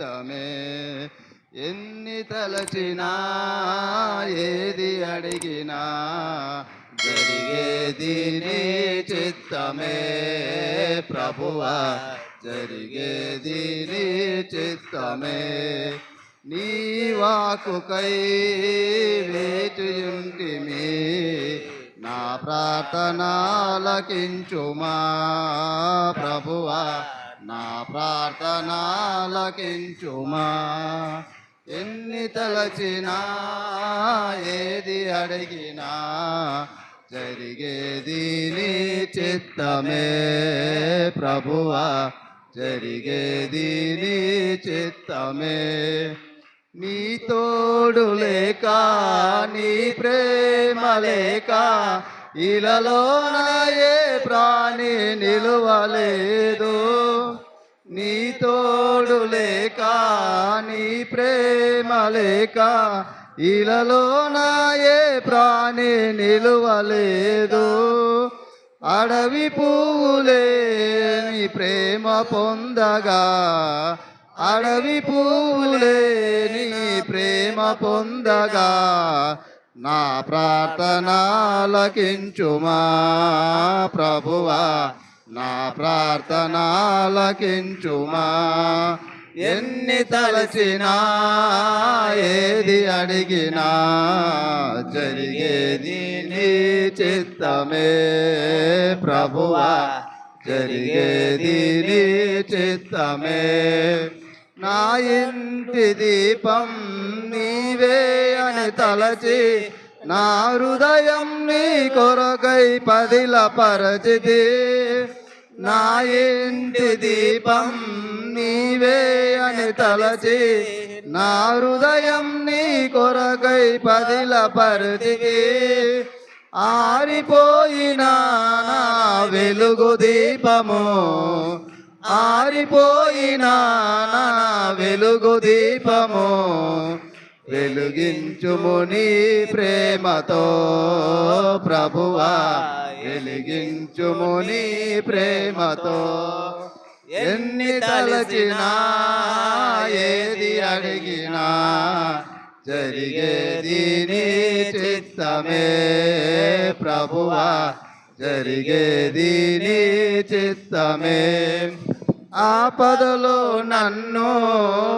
చిత్తమే. ఎన్ని తలచినా ఏది అడిగినా జరిగేది నీ చిత్తమే ప్రభువా, జరిగేది నీ చిత్తమే. నీ వాక్కుకై వేచియుంటిమి, నా ప్రార్థనాలకించుమా ప్రభువా, నా ప్రార్థనాలకించుమా. ఎన్ని తలచినా ఏది అడిగినా జరిగేది నీ చిత్తమే ప్రభువా, జరిగేది నీ చిత్తమే. నీ తోడు లేక నీ ప్రేమ లేక ఇలలోన ఏ ప్రాణి నిలువలేదు. నీ తోడు లేక నీ ప్రేమ లేక ఇలలోన ఏ ప్రాణి నిలువలేదు. అడవి పువ్వులే నీ ప్రేమ పొందగా, అడవి పువ్వులే నీ ప్రేమ పొందగా, నా ప్రార్థనాలకించుమా ప్రభువా, నా ప్రార్థనాలకించుమా. ఎన్ని తలచినా ఏది అడిగినా జరిగేది నీ చిత్తమే ప్రభువా, జరిగేది నీ చిత్తమే. నా ఇంటి దీపం నీవే అని తలచి, నా హృదయం నీ కొరకై పదిలపరచితి. నా ఇంటి దీపం నీవే అని తలచి, నా హృదయం నీ కొరకై పదిలపరచితి. ఆరిపోయినా నా వెలుగు దీపము, ఆరిపోయినా నా వెలుగు దీపము, వెలుగించుము నీ ప్రేమతో ప్రభువా, వెలిగించుము నీ ప్రేమతో. ఎన్ని తలచినా ఏది అడిగినా జరిగేది నీ చిత్తమే ప్రభువా, జరిగేది నీ చిత్తమే. ఆపదలో నన్ను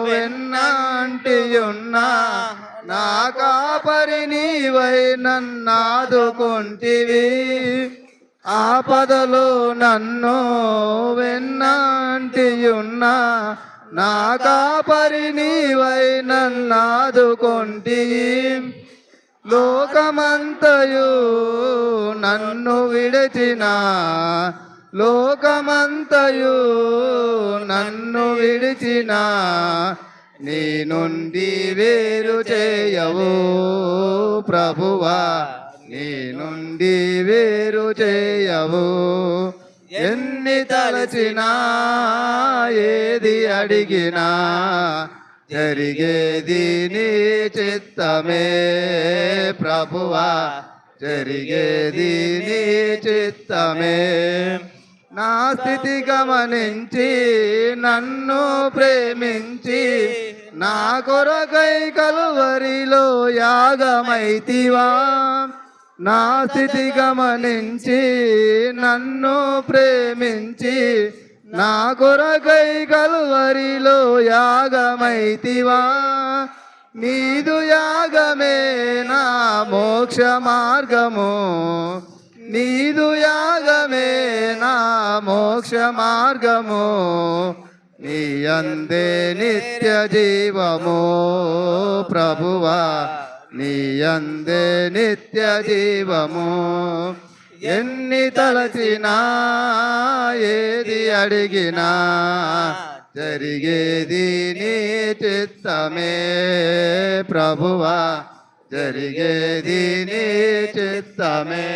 వెన్నంటియున్నా, నా కాపరి నీవై నన్నాదుకుంటివి. ఆపదలో నన్ను వెన్నంటియున్నా, నా కాపరి నీవై నన్నాదుకుంటివి. లోకమంతయు నన్ను విడిచిన, లోకమంతయు నన్ను విడిచిన, నీ నుండి వేరు చేయవు ప్రభువా, నీ నుండి వేరు చేయవు. ఎన్ని తలచినా ఏది అడిగినా జరిగేది నీ చిత్తమే ప్రభువా, జరిగేది నీ చిత్తమే. నా స్థితి గమనించి నన్ను ప్రేమించి, నా కొరకై కలువరిలో యాగమైతివా. నా స్థితి గమనించి నన్ను ప్రేమించి, నా కొరకై కలువరిలో యాగమైతివా. నీదు యాగమే నా మోక్ష మార్గము, నీదు యాగమే నా మోక్ష మార్గము. నీ యందే నిత్య జీవము ప్రభువా, నీ యందే నిత్య జీవము. ఎన్ని తలచినా ఏది అడిగినా జరిగేది నీ చిత్తమే ప్రభువా, జరిగేది నీ చిత్తమే.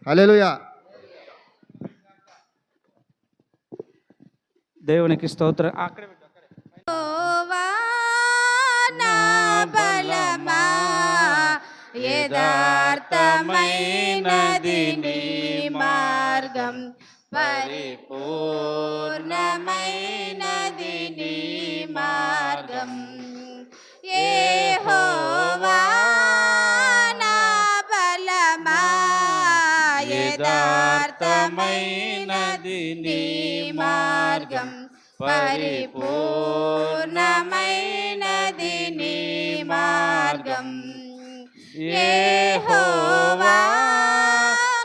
హల్లెలూయా. దేవునికి స్తోత్రం. నా బలమా యథార్థమైనది నీ మార్గం, పరిపూర్ణమైనది నీ పరిపూర్ణమైనది నీ మార్గం పరిపూర్ణమైనది నీ మార్గం యెహోవా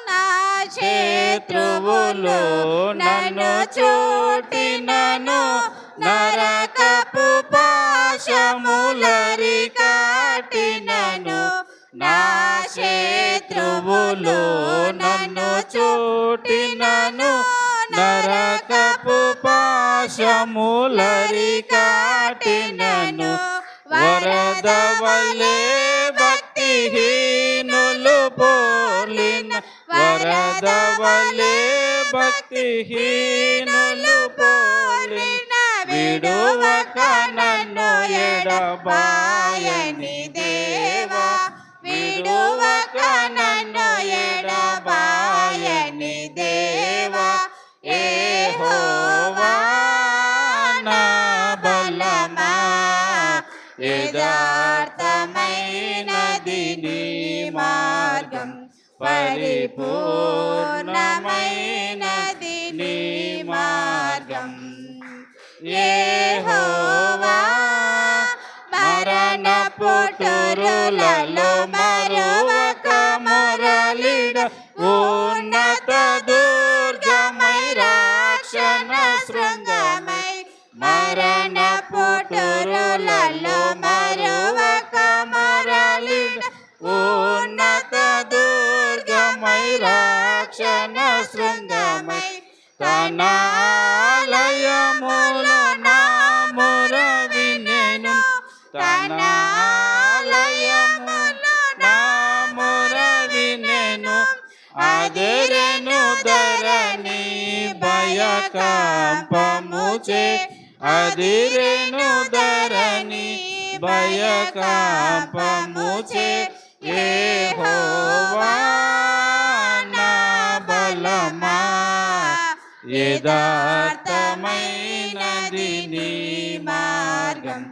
నా శత్రువులు నన్ను చుట్టినను నరకపు పాశములరి కాటినను నా శత్రువులు నన్ను చుట్టినను నరకపు పాశములరి కాటినను వరద వలె భక్తిహీనులు పోలిన వరద వలె భక్తిహీనులు పోలిన విడువక నన్ను ఎడబాయని దేవా విడువక నన్ను ఎడబాయని దేవా యెహోవా నా బలమా యథార్థమైనది నీ మార్గం పరిపూర్ణమైనది నీ మార్గం యెహోవా మరణ పుట్టురులలో మరువక మురళిడ ఉన్నత దుర్గమై రక్షణ శృంగమై మరణ పుట్టురులలో మరువక మురళిడ ఉన్నత దుర్గమై రక్షణ శృంగమై తన ఆలయములో నా మొర వినెను తన ఆలయములో నా మొర వినెను అదెరెను ధరణి భయకంపముచే అదిరెను ధరణి భయకంపముచే యెహోవా నా బలమా యథార్థమైనది నీ మార్గం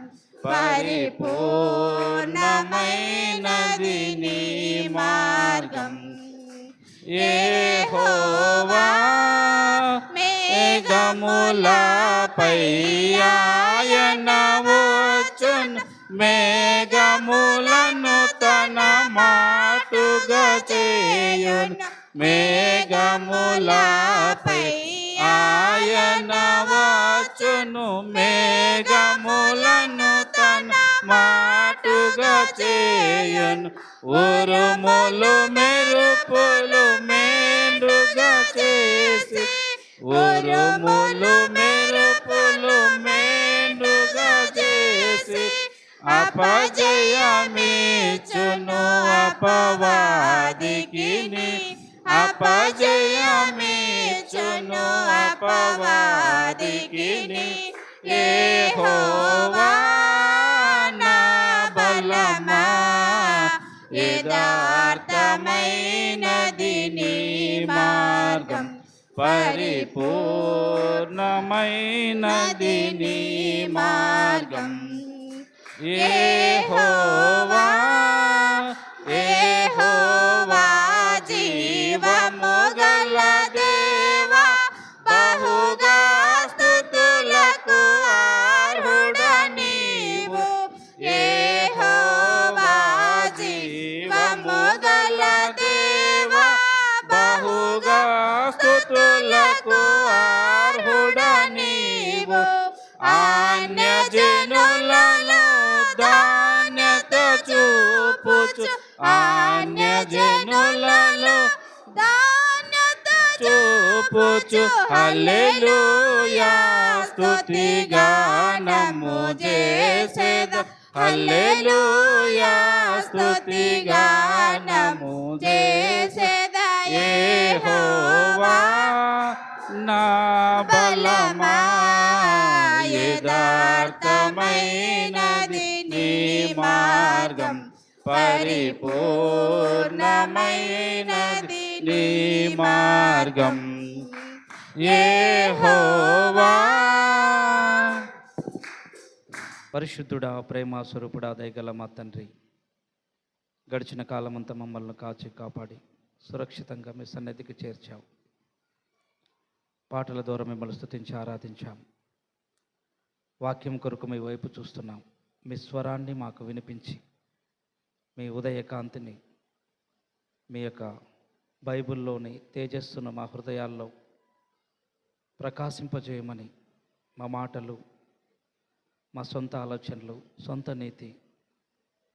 పరిపూర్ణమైనది నీ మార్గం యెహోవా మేఘములపై ఆయన వచ్చును మేఘములను తన మాటుగా చేయును మేఘములపై ఆయన వచ్చును మేఘములను తన మాటుగా చేయును ఉరుములు మెరుపులు మెండుగా చేసి ఉరుములు మెరుపులు మెండుగా చేసి అపజయమిచ్చును అపవాదికి అపజయమిచ్చును అపవాదికి యెహోవా నా బలమా యథార్థమైనది నీ మార్గం పరిపూర్ణమైనది నీ మార్గం యెహోవా యెహోవా జీవము గల దేవా బహుగా స్తుతులకు అర్హుడ నీవు యెహోవా జీవము గల దేవా బహుగా స్తుతులకు అర్హుడ నీవు అన్యజనులలో ధాన్యత చూపుచు అన్యజనులలో ధాన్యత చూపుచు హల్లెలూయా స్తుతి గానము చేసేద హల్లెలూయా స్తుతి గానము చేసేద యెహోవా నా బలమా యథార్థమైనది నీ మార్గం పరిపూర్ణమైనది నీ మార్గం యెహోవా. పరిశుద్ధుడా ప్రేమ స్వరూపుడా దయగల మా తండ్రి, గడిచిన కాలమంతా మమ్మల్ని కాచి కాపాడి సురక్షితంగా మీ సన్నిధికి చేర్చావు. పాటల ద్వారా మిమ్మల్ని స్తుతించి ఆరాధించాం. వాక్యం కొరకు మీ వైపు చూస్తున్నాం. మీ స్వరాన్ని మాకు వినిపించి మీ ఉదయకాంతిని మీ యొక్క బైబిల్లోని తేజస్సును మా హృదయాల్లో ప్రకాశింపజేయమని మా మాటలు, మా సొంత ఆలోచనలు, సొంత నీతి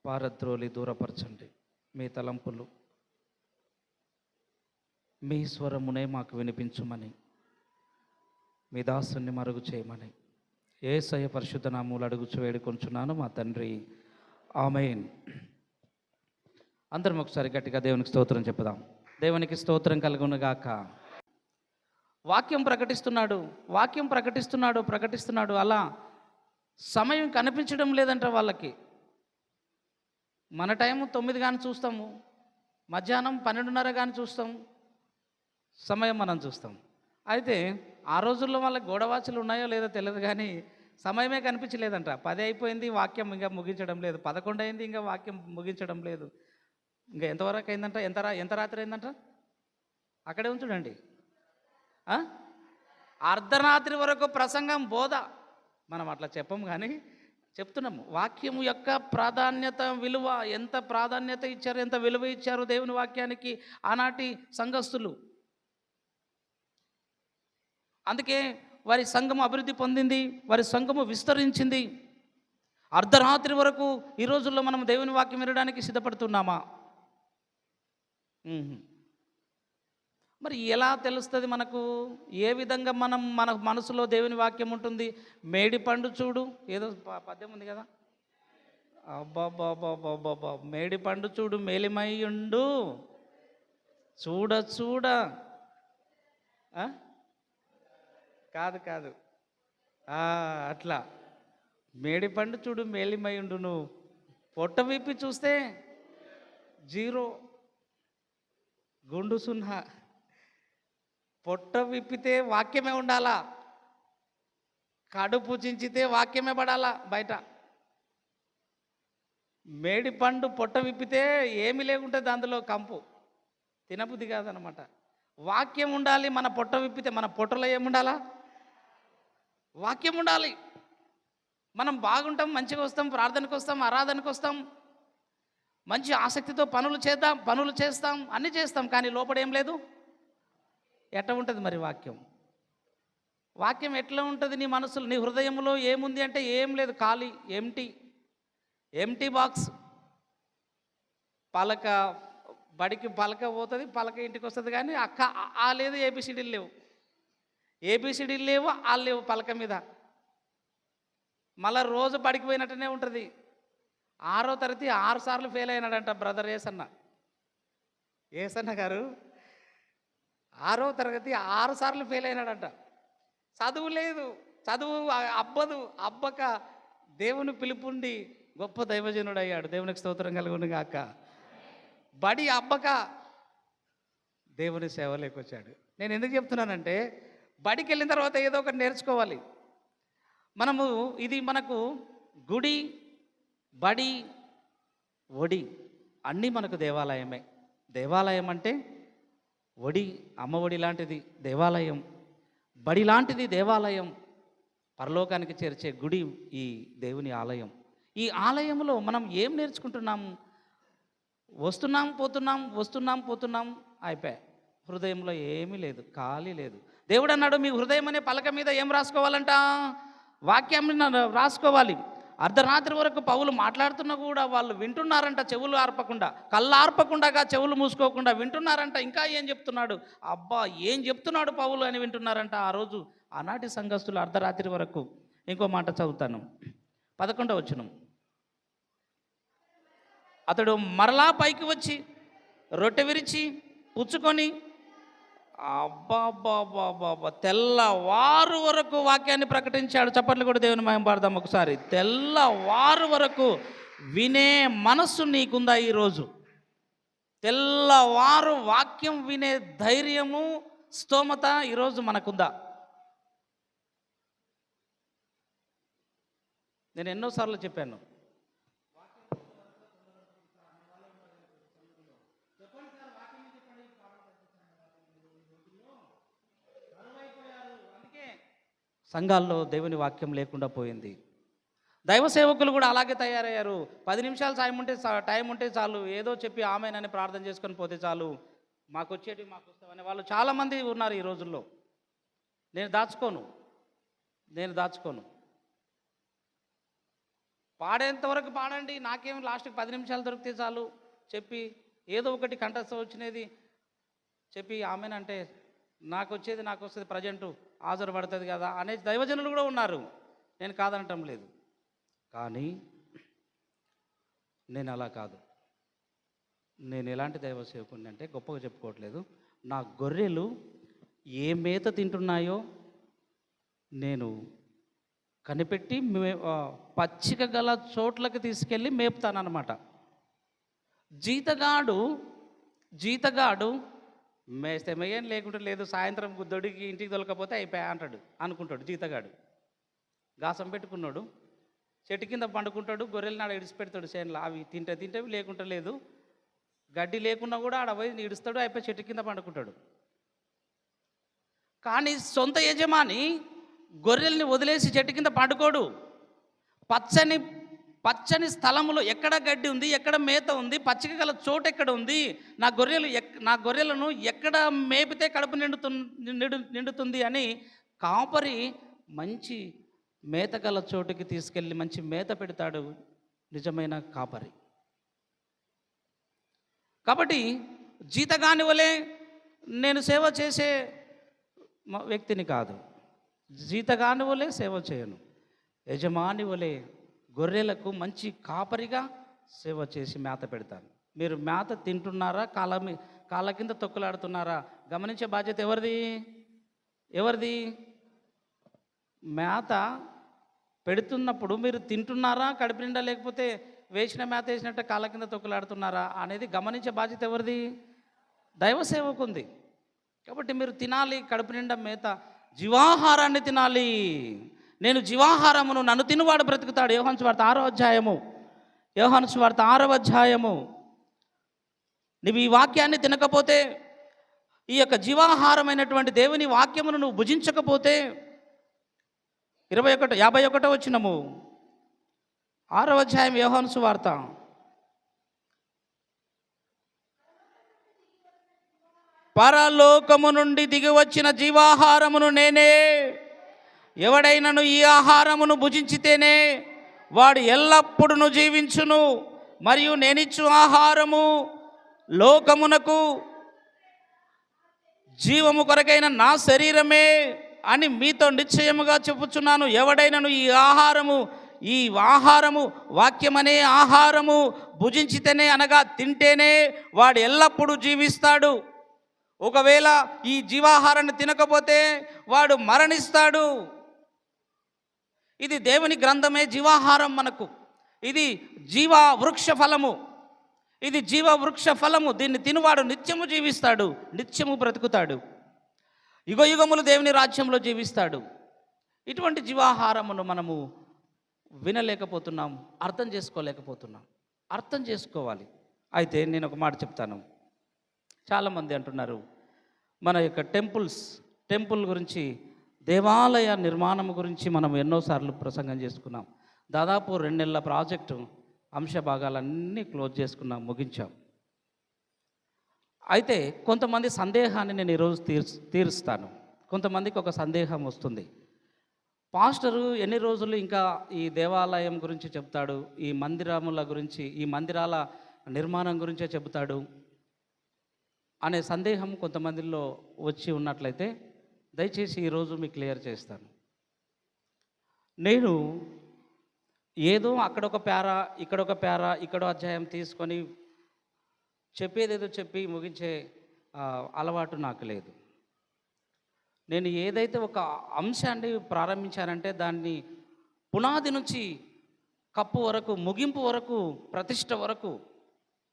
పారద్రోలి దూరపరచండి. మీ తలంపులు, మీ స్వరమునే మాకు వినిపించుమని, మీ దాసుని మరుగు చేయమని యేసయ్య పరిశుద్ధ నామములో అడుగుచు వేడుకొంచున్నాను మా తండ్రి, ఆమేన్. అందరం ఒకసారి గట్టిగా దేవునికి స్తోత్రం చెప్పుదాం. దేవునికి స్తోత్రం కలుగునుగాక. వాక్యం ప్రకటిస్తున్నాడు. అలా సమయం కనిపించడం లేదంట వాళ్ళకి. మన టైము 9 కానీ చూస్తాము, మధ్యాహ్నం 12:30 కానీ చూస్తాము, సమయం మనం చూస్తాం. అయితే ఆ రోజుల్లో వాళ్ళకి గోడవాచులు ఉన్నాయో లేదో తెలియదు, కానీ సమయమే కనిపించలేదంట. 10 అయిపోయింది, వాక్యం ఇంకా ముగించడం లేదు. 11 అయింది, ఇంకా వాక్యం ముగించడం లేదు. ఇంకా ఎంతవరకు అయిందంట? ఎంత రాత్రి అయిందంట? అక్కడే ఉంచుడండి. అర్ధరాత్రి వరకు ప్రసంగం, బోధ. మనం అట్లా చెప్పము, కానీ చెప్తున్నాము. వాక్యము యొక్క ప్రాధాన్యత, విలువ, ఎంత ప్రాధాన్యత ఇచ్చారు, ఎంత విలువ ఇచ్చారు దేవుని వాక్యానికి ఆనాటి సంఘస్థులు. అందుకే వారి సంఘము అభివృద్ధి పొందింది, వారి సంఘము విస్తరించింది. అర్ధరాత్రి వరకు ఈ రోజుల్లో మనం దేవుని వాక్యం వినడానికి సిద్ధపడుతున్నామా? మరి ఎలా తెలుస్తుంది మనకు? ఏ విధంగా మన మనసులో దేవుని వాక్యం ఉంటుంది? మేడి పండు చూడు, ఏదో పద్యం ఉంది కదా, అబ్బాబ్బాబ్బాబ్బాబ్బా, మేడి పండు చూడు మేలిమయ్యుండు చూడ కాదు అట్లా మేడి పండు చూడు మేలిమయ్యుండు. నువ్వు పొట్ట విప్పి చూస్తే 0, గుండు 0. పొట్ట విప్పితే వాక్యమే ఉండాలా, కడుపు చించితే వాక్యమే పడాలా బయట. మేడి పండు పొట్ట విప్పితే ఏమి లేకుంటుంది అందులో, కంపు, తినబుద్ధి కాదనమాట. వాక్యం ఉండాలి. మన పొట్ట విప్పితే మన పొట్టలో ఏముండాలా? వాక్యం ఉండాలి. మనం బాగుంటాం, మంచిగా వస్తాం, ప్రార్థనకు వస్తాం, ఆరాధనకు వస్తాం, మంచి ఆసక్తితో పనులు చేస్తాం, అన్నీ చేస్తాం, కానీ లోపల ఏం లేదు. ఎట్లా ఉంటుంది మరి వాక్యం? వాక్యం ఎట్లా ఉంటుంది? నీ మనసులో, నీ హృదయంలో ఏముంది అంటే ఏం లేదు, ఖాళీ, ఎంటీ బాక్స్. పలక, బడికి పలక పోతుంది, పలక ఇంటికి వస్తుంది, కానీ ఆ లేదు, ఏబిసిడీలు లేవు, ఆ లేవు పలక మీద. మళ్ళీ రోజు బడికి పోయినట్టునే ఉంటుంది. 6వ తరగతి 6 సార్లు ఫెయిల్ అయినాడంట బ్రదర్ ఏసన్న గారు. 6వ తరగతి 6 సార్లు ఫెయిల్ అయినాడంట. చదువు లేదు, చదువు అబ్బక దేవుని పిలుపుండి గొప్ప దైవజనుడు అయ్యాడు. దేవునికి స్తోత్రం కలుగును గాక. బడి అబ్బక దేవుని సేవలోకి వచ్చాడు. నేను ఎందుకు చెప్తున్నానంటే, బడికి వెళ్ళిన తర్వాత ఏదో ఒకటి నేర్చుకోవాలి మనము. ఇది మనకు గుడి, బడి, ఒడి అన్నీ మనకు దేవాలయమే. దేవాలయం అంటే ఒడి, అమ్మ ఒడి లాంటిది దేవాలయం, బడి లాంటిది దేవాలయం, పరలోకానికి చేర్చే గుడి ఈ దేవుని ఆలయం. ఈ ఆలయంలో మనం ఏం నేర్చుకుంటున్నాము? వస్తున్నాం పోతున్నాం, అయిపోయా. హృదయంలో ఏమీ లేదు, ఖాళీ లేదు. దేవుడు అన్నాడు, మీ హృదయం అనే పలక మీద ఏం రాసుకోవాలంట? వాక్యాన్ని రాసుకోవాలి. అర్ధరాత్రి వరకు పౌలు మాట్లాడుతున్నా కూడా వాళ్ళు వింటున్నారంట, చెవులు ఆర్పకుండా, కళ్ళు ఆర్పకుండా, చెవులు మూసుకోకుండా వింటున్నారంట. ఇంకా ఏం చెప్తున్నాడు, అబ్బా ఏం చెప్తున్నాడు పౌలు అని వింటున్నారంట ఆ రోజు, ఆనాటి సంఘస్థులు అర్ధరాత్రి వరకు. ఇంకో మాట చదువుతాను, 11వ వచనం. అతడు మరలా పైకి వచ్చి రొట్టె విరిచి పుచ్చుకొని, అబ్బాబ్బాబ్బాబ్బా, తెల్లవారు వరకు వాక్యాన్ని ప్రకటించాడు. చప్పట్లు కూడా దేవుని మహిమ పాడదాం ఒకసారి. తెల్లవారు వరకు వినే మనస్సు నీకుందా ఈరోజు? తెల్లవారు వాక్యం వినే ధైర్యము, స్తోమత ఈరోజు మనకుందా? నేను ఎన్నోసార్లు చెప్పాను, సంఘాల్లో దేవుని వాక్యం లేకుండా పోయింది. దైవ సేవకులు కూడా అలాగే తయారయ్యారు. 10 నిమిషాలు టైం ఉంటే చాలు, ఏదో చెప్పి ఆమెనని ప్రార్థన చేసుకొని పోతే చాలు, మాకు వస్తామనే వాళ్ళు చాలామంది ఉన్నారు ఈ రోజుల్లో. నేను దాచుకోను. పాడేంతవరకు పాడండి, నాకేం లాస్ట్కి 10 నిమిషాలు దొరికితే చాలు చెప్పి, ఏదో ఒకటి కంఠస్థ వచ్చినది చెప్పి ఆమెనంటే నాకు వస్తుంది ప్రజెంటు హాజరు పడుతుంది కదా అనే దైవజనులు కూడా ఉన్నారు. నేను కాదనటం లేదు, కానీ నేను అలా కాదు. నేను ఎలాంటి దైవ సేవకుని అంటే గొప్పగా చెప్పుకోవట్లేదు. నా గొర్రెలు ఏ మేత తింటున్నాయో నేను కనిపెట్టి పచ్చిక గల చోట్లకి తీసుకెళ్ళి మేపుతానన్నమాట. జీతగాడు మేస్తే మేయని లేకుంటే లేదు, సాయంత్రం దొడికి ఇంటికి దొరకపోతే అయిపోయా అంటాడు అనుకుంటాడు. జీతగాడు గాసం పెట్టుకున్నాడు, చెట్టు కింద పండుకుంటాడు, గొర్రెలు నాడు ఇడిచిపెడతాడు చేనులో. అవి తింటేవి లేకుంటే లేదు, గడ్డి లేకున్నా కూడా ఆడ పోయి ఇడుస్తాడు, అయిపోయి చెట్టు కింద పండుకుంటాడు. కానీ సొంత యజమాని గొర్రెల్ని వదిలేసి చెట్టు కింద పండుకోడు. పచ్చని స్థలములో ఎక్కడ గడ్డి ఉంది, ఎక్కడ మేత ఉంది, పచ్చిక గల చోటు ఎక్కడ ఉంది, నా గొర్రెలను ఎక్కడ మేపితే కడుపు నిండుతుంది అని కాపరి మంచి మేత గల చోటుకి తీసుకెళ్ళి మంచి మేత పెడతాడు నిజమైన కాపరి. కాబట్టి జీతగాని వలె నేను సేవ చేసే వ్యక్తిని కాదు, జీతగాని వలె సేవ చేయను. యజమాని వలె గొర్రెలకు మంచి కాపరిగా సేవ చేసి మేత పెడతాను. మీరు మేత తింటున్నారా, కాళ్ళ కింద తొక్కులాడుతున్నారా గమనించే బాధ్యత ఎవరిది? మేత పెడుతున్నప్పుడు మీరు తింటున్నారా కడుపు నిండా, లేకపోతే వేసిన మేత వేసినట్టు కాళ్ళ కింద తొక్కులాడుతున్నారా అనేది గమనించే బాధ్యత ఎవరిది? దైవ సేవకుంది. కాబట్టి మీరు తినాలి కడుపు నిండా మేత, జీవాహారాన్ని తినాలి. నేను జీవాహారమును, నన్ను తినువాడు బ్రతుకుతాడు. యోహాను సువార్త 6వ అధ్యాయము. నువ్వు ఈ వాక్యాన్ని తినకపోతే, ఈ యొక్క జీవాహారమైనటువంటి దేవుని వాక్యమును నువ్వు భుజించకపోతే, 51 వచనము 6వ అధ్యాయం యోహాను సువార్త. పరలోకము నుండి దిగి వచ్చిన జీవాహారమును నేనే. ఎవడైనను ఈ ఆహారమును భుజించితేనే వాడు ఎల్లప్పుడూ జీవించును. మరియు నేనిచ్చు ఆహారము లోకమునకు జీవము కొరకైన నా శరీరమే అని మీతో నిశ్చయముగా చెప్పుచున్నాను. ఎవడైనను ఈ ఆహారము వాక్యమనే ఆహారము భుజించితేనే, అనగా తింటేనే వాడు ఎల్లప్పుడూ జీవిస్తాడు. ఒకవేళ ఈ జీవాహారాన్ని తినకపోతే వాడు మరణిస్తాడు. ఇది దేవుని గ్రంథమే జీవాహారం మనకు. ఇది జీవ వృక్ష ఫలము. దీన్ని తినువాడు నిత్యము జీవిస్తాడు, నిత్యము బ్రతుకుతాడు, యుగయుగములు దేవుని రాజ్యంలో జీవిస్తాడు. ఇటువంటి జీవాహారమును మనము వినలేకపోతున్నాం, అర్థం చేసుకోలేకపోతున్నాం. అర్థం చేసుకోవాలి. అయితే నేను ఒక మాట చెప్తాను. చాలామంది అంటున్నారు మన యొక్క టెంపుల్ గురించి, దేవాలయ నిర్మాణం గురించి మనం ఎన్నోసార్లు ప్రసంగం చేసుకున్నాం. దాదాపు 2 నెలల ప్రాజెక్టు అంశ భాగాలన్నీ క్లోజ్ చేసుకున్నాం, ముగించాం. అయితే కొంతమంది సందేహాన్ని నేను ఈరోజు తీరుస్తాను. కొంతమందికి ఒక సందేహం వస్తుంది, పాస్టరు ఎన్ని రోజులు ఇంకా ఈ దేవాలయం గురించి చెప్తాడు, ఈ మందిరముల గురించి, ఈ మందిరాల నిర్మాణం గురించే చెబుతాడు అనే సందేహం కొంతమందిలో వచ్చి ఉన్నట్లయితే దయచేసి ఈరోజు మీకు క్లియర్ చేస్తాను. నేను ఏదో అక్కడొక పేరా, ఇక్కడో అధ్యాయం తీసుకొని చెప్పేదేదో చెప్పి ముగించే అలవాటు నాకు లేదు. నేను ఏదైతే ఒక అంశాన్ని ప్రారంభించానంటే దాన్ని పునాది నుంచి కప్పు వరకు, ముగింపు వరకు, ప్రతిష్ట వరకు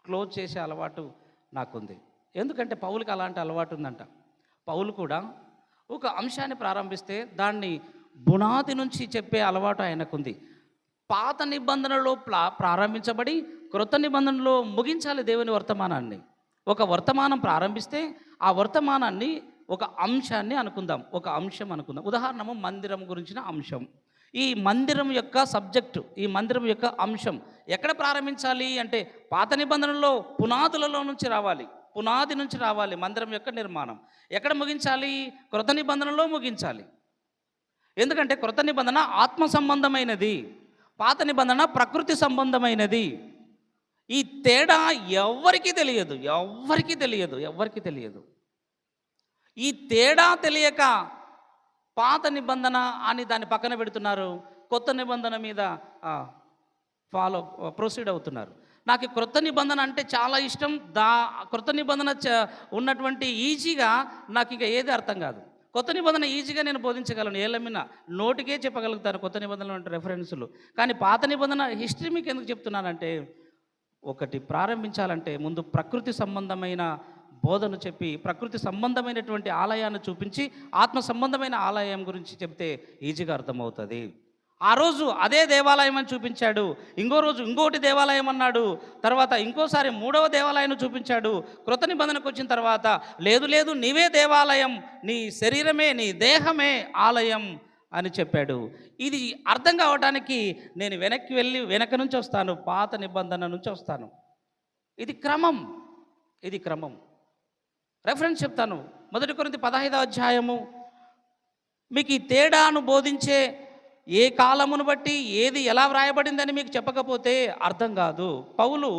క్లోజ్ చేసే అలవాటు నాకుంది. ఎందుకంటే పౌలుకి అలాంటి అలవాటు ఉందంట. పౌలు కూడా ఒక అంశాన్ని ప్రారంభిస్తే దాన్ని పునాది నుంచి చెప్పే అలవాటు ఆయనకుంది. పాత నిబంధనలో ప్రారంభించబడి క్రొత్త నిబంధనలో ముగించాలి దేవుని వర్తమానాన్ని. ఒక వర్తమానం ప్రారంభిస్తే ఆ వర్తమానాన్ని ఒక అంశాన్ని అనుకుందాం, ఒక అంశం అనుకుందాం. ఉదాహరణము మందిరం గురించిన అంశం. ఈ మందిరం యొక్క సబ్జెక్టు, ఈ మందిరం యొక్క అంశం ఎక్కడ ప్రారంభించాలి అంటే పాత నిబంధనలో పునాదులలో నుంచి రావాలి, పునాది నుంచి రావాలి. మందిరం యొక్క నిర్మాణం ఎక్కడ ముగించాలి? క్రొత్త నిబంధనలో ముగించాలి. ఎందుకంటే క్రొత్త నిబంధన ఆత్మ సంబంధమైనది, పాత నిబంధన ప్రకృతి సంబంధమైనది. ఈ తేడా ఎవ్వరికీ తెలియదు, ఎవ్వరికీ తెలియదు, ఎవ్వరికీ తెలియదు. ఈ తేడా తెలియక పాత నిబంధన అని దాన్ని పక్కన పెడుతున్నారు, కొత్త నిబంధన మీద ప్రొసీడ్ అవుతున్నారు. నాకు క్రొత్త నిబంధన అంటే చాలా ఇష్టం. క్రొత్త నిబంధన ఉన్నటువంటి ఈజీగా నాకు ఇక ఏది అర్థం కాదు. కొత్త నిబంధన ఈజీగా నేను బోధించగలను, ఏళ్ళమిన నోటికే చెప్పగలుగుతాను కొత్త నిబంధనలు అంటే రెఫరెన్సులు. కానీ పాత నిబంధన హిస్టరీ మీకు ఎందుకు చెప్తున్నానంటే, ఒకటి ప్రారంభించాలంటే ముందు ప్రకృతి సంబంధమైన బోధన చెప్పి, ప్రకృతి సంబంధమైనటువంటి ఆలయాన్ని చూపించి ఆత్మ సంబంధమైన ఆలయం గురించి చెప్తే ఈజీగా అర్థమవుతుంది. ఆ రోజు అదే దేవాలయం అని చూపించాడు, ఇంకో రోజు ఇంకోటి దేవాలయం అన్నాడు, తర్వాత ఇంకోసారి మూడవ దేవాలయాన్ని చూపించాడు. క్రొత్త నిబంధనకు వచ్చిన తర్వాత లేదు లేదు నీవే దేవాలయం, నీ శరీరమే, నీ దేహమే ఆలయం అని చెప్పాడు. ఇది అర్థం కావడానికి నేను వెనక్కి వెళ్ళి వెనక నుంచి వస్తాను, పాత నిబంధన నుంచి వస్తాను. ఇది క్రమం, ఇది క్రమం. రెఫరెన్స్ చెప్తాను. 1 కొరింథీ 15వ అధ్యాయము. మీకు ఈ తేడాను బోధించే, ఏ కాలమును బట్టి ఏది ఎలా వ్రాయబడిందని మీకు చెప్పకపోతే అర్థం కాదు. పౌలు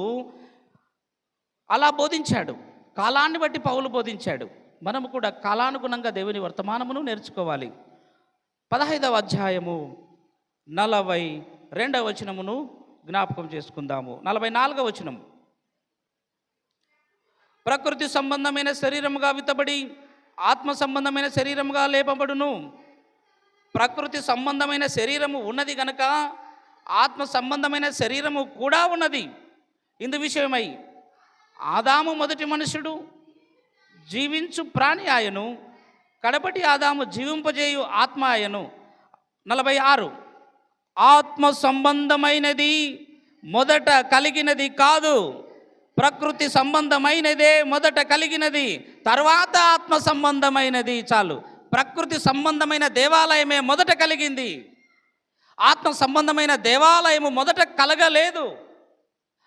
అలా బోధించాడు, కాలాన్ని బట్టి పౌలు బోధించాడు. మనము కూడా కాలానుగుణంగా దేవుని వర్తమానమును నేర్చుకోవాలి. 15వ అధ్యాయము 42వ వచనమును జ్ఞాపకం చేసుకుందాము. 44వ వచనం. ప్రకృతి సంబంధమైన శరీరముగా విత్తబడి ఆత్మ సంబంధమైన శరీరముగా లేపబడును. ప్రకృతి సంబంధమైన శరీరము ఉన్నది గనక ఆత్మ సంబంధమైన శరీరము కూడా ఉన్నది. ఇందు విషయమై ఆదాము మొదటి మనుషుడు జీవించు ప్రాణి ఆయను, కడపటి ఆదాము జీవింపజేయు ఆత్మ ఆయను. 46. ఆత్మ సంబంధమైనది మొదట కలిగినది కాదు, ప్రకృతి సంబంధమైనదే మొదట కలిగినది, తర్వాత ఆత్మ సంబంధమైనది. చాలు, ప్రకృతి సంబంధమైన దేవాలయమే మొదట కలిగింది, ఆత్మ సంబంధమైన దేవాలయము మొదట కలగలేదు.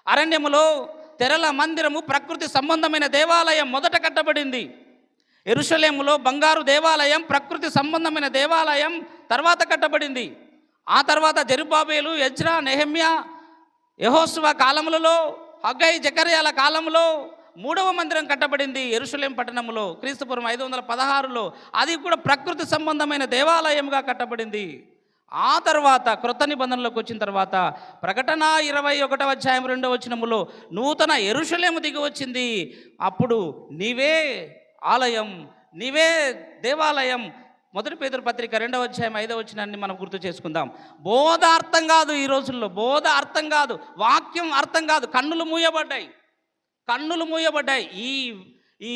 అరణ్యములో తెరల మందిరము ప్రకృతి సంబంధమైన దేవాలయం మొదట కట్టబడింది. యెరూషలేములో బంగారు దేవాలయం ప్రకృతి సంబంధమైన దేవాలయం తర్వాత కట్టబడింది. ఆ తర్వాత జెరుబ్బాబెలు, ఎజ్రా, నెహెమ్యా, యెహోషువ కాలములలో, హగ్గై, జకర్యాల కాలంలో 3వ మందిరం కట్టబడింది యెరూషలేం పట్టణంలో క్రీస్తుపూర్వం 516లో. అది కూడా ప్రకృతి సంబంధమైన దేవాలయంగా కట్టబడింది. ఆ తర్వాత క్రొత్త నిబంధనలోకి వచ్చిన తర్వాత ప్రకటన 21వ అధ్యాయం 2వ వచనములో నూతన యెరూషలేము దిగి వచ్చింది. అప్పుడు నీవే ఆలయం, నీవే దేవాలయం. 1 పేతురు పత్రిక 2వ అధ్యాయం 5వ వచనాన్ని మనం గుర్తు చేసుకుందాం. బోధ అర్థం కాదు, ఈ రోజుల్లో బోధ అర్థం కాదు, వాక్యం అర్థం కాదు, కన్నులు మూయబడ్డాయి, కన్నులు మూయబడ్డాయి. ఈ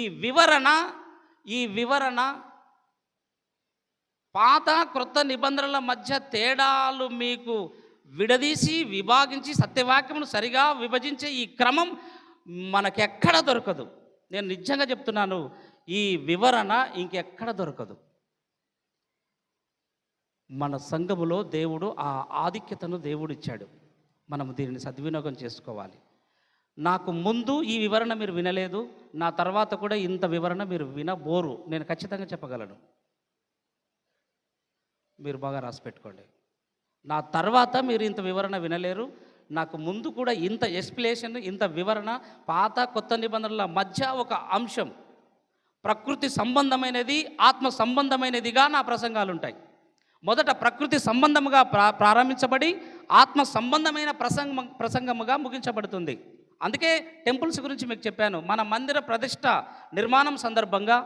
వివరణ పాత క్రొత్త నిబంధనల మధ్య తేడాలు మీకు విడదీసి విభాగించి సత్యవాక్యమును సరిగా విభజించే ఈ క్రమం మనకెక్కడ దొరకదు. నేను నిజంగా చెప్తున్నాను, ఈ వివరణ ఇంకెక్కడ దొరకదు. మన సంఘములో దేవుడు ఆ ఆధిక్యతను దేవుడు ఇచ్చాడు, మనము దీనిని సద్వినియోగం చేసుకోవాలి. నాకు ముందు ఈ వివరణ మీరు వినలేదు, నా తర్వాత కూడా ఇంత వివరణ మీరు వినబోరు, నేను ఖచ్చితంగా చెప్పగలను. మీరు బాగా రాసి పెట్టుకోండి. నా తర్వాత మీరు ఇంత వివరణ వినలేరు, నాకు ముందు కూడా ఇంత ఎక్స్ప్లెనేషన్, ఇంత వివరణ పాత కొత్త నిబంధనల మధ్య ఒక అంశం, ప్రకృతి సంబంధమైనది ఆత్మ సంబంధమైనదిగా నా ప్రసంగాలు ఉంటాయి. మొదట ప్రకృతి సంబంధముగా ప్రారంభించబడి ఆత్మ సంబంధమైన ప్రసంగముగా ముగించబడుతుంది. అందుకే టెంపుల్స్ గురించి మీకు చెప్పాను. మన మందిర ప్రతిష్ట నిర్మాణం సందర్భంగా,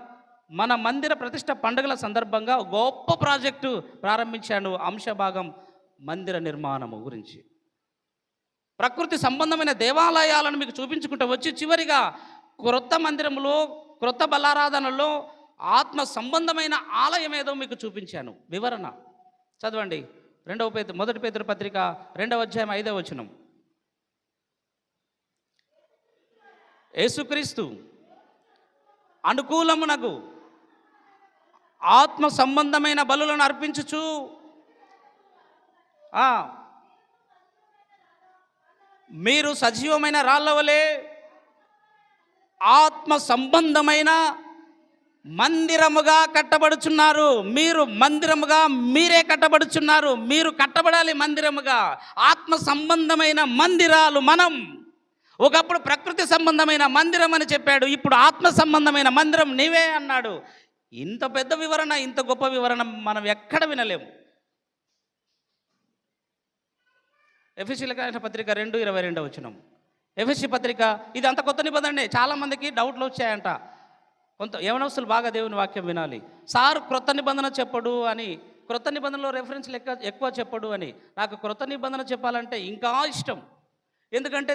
మన మందిర ప్రతిష్ట పండుగల సందర్భంగా గొప్ప ప్రాజెక్టు ప్రారంభించాను, అంశభాగం మందిర నిర్మాణము గురించి. ప్రకృతి సంబంధమైన దేవాలయాలను మీకు చూపించుకుంటూ వచ్చి చివరిగా క్రొత్త మందిరములో, క్రొత్త బలారాధనలో ఆత్మ సంబంధమైన ఆలయం ఏదో మీకు చూపించాను. వివరణ చదవండి. 1 పేతురు పత్రిక 2వ అధ్యాయం 5వ వచనం. యేసుక్రీస్తు అనుకూలమునగు ఆత్మ సంబంధమైన బలులను అర్పించుచు మీరు సజీవమైన రాళ్ళ వలె ఆత్మ సంబంధమైన మందిరముగా కట్టబడుచున్నారు. మీరు మందిరముగా మీరే కట్టబడుచున్నారు. మీరు కట్టబడాలి మందిరముగా. ఆత్మ సంబంధమైన మందిరాలు మనం. ఒకప్పుడు ప్రకృతి సంబంధమైన మందిరం అని చెప్పాడు, ఇప్పుడు ఆత్మ సంబంధమైన మందిరం నీవే అన్నాడు. ఇంత పెద్ద వివరణ, ఇంత గొప్ప వివరణ మనం ఎక్కడ వినలేము. ఎఫెసీయులకు రాసిన పత్రిక 2:22 ఎఫెసీ పత్రిక, ఇది అంత కొత్త నిబంధనే. చాలామందికి డౌట్లు వచ్చాయంట. కొంత యవనస్తులు బాగా దేవుని వాక్యం వినాలి. సార్ క్రొత్త నిబంధన చెప్పడు అని, క్రొత్త నిబంధనలో రెఫరెన్స్లు ఎక్కువ చెప్పడు అని. నాకు క్రొత్త నిబంధన చెప్పాలంటే ఇంకా ఇష్టం. ఎందుకంటే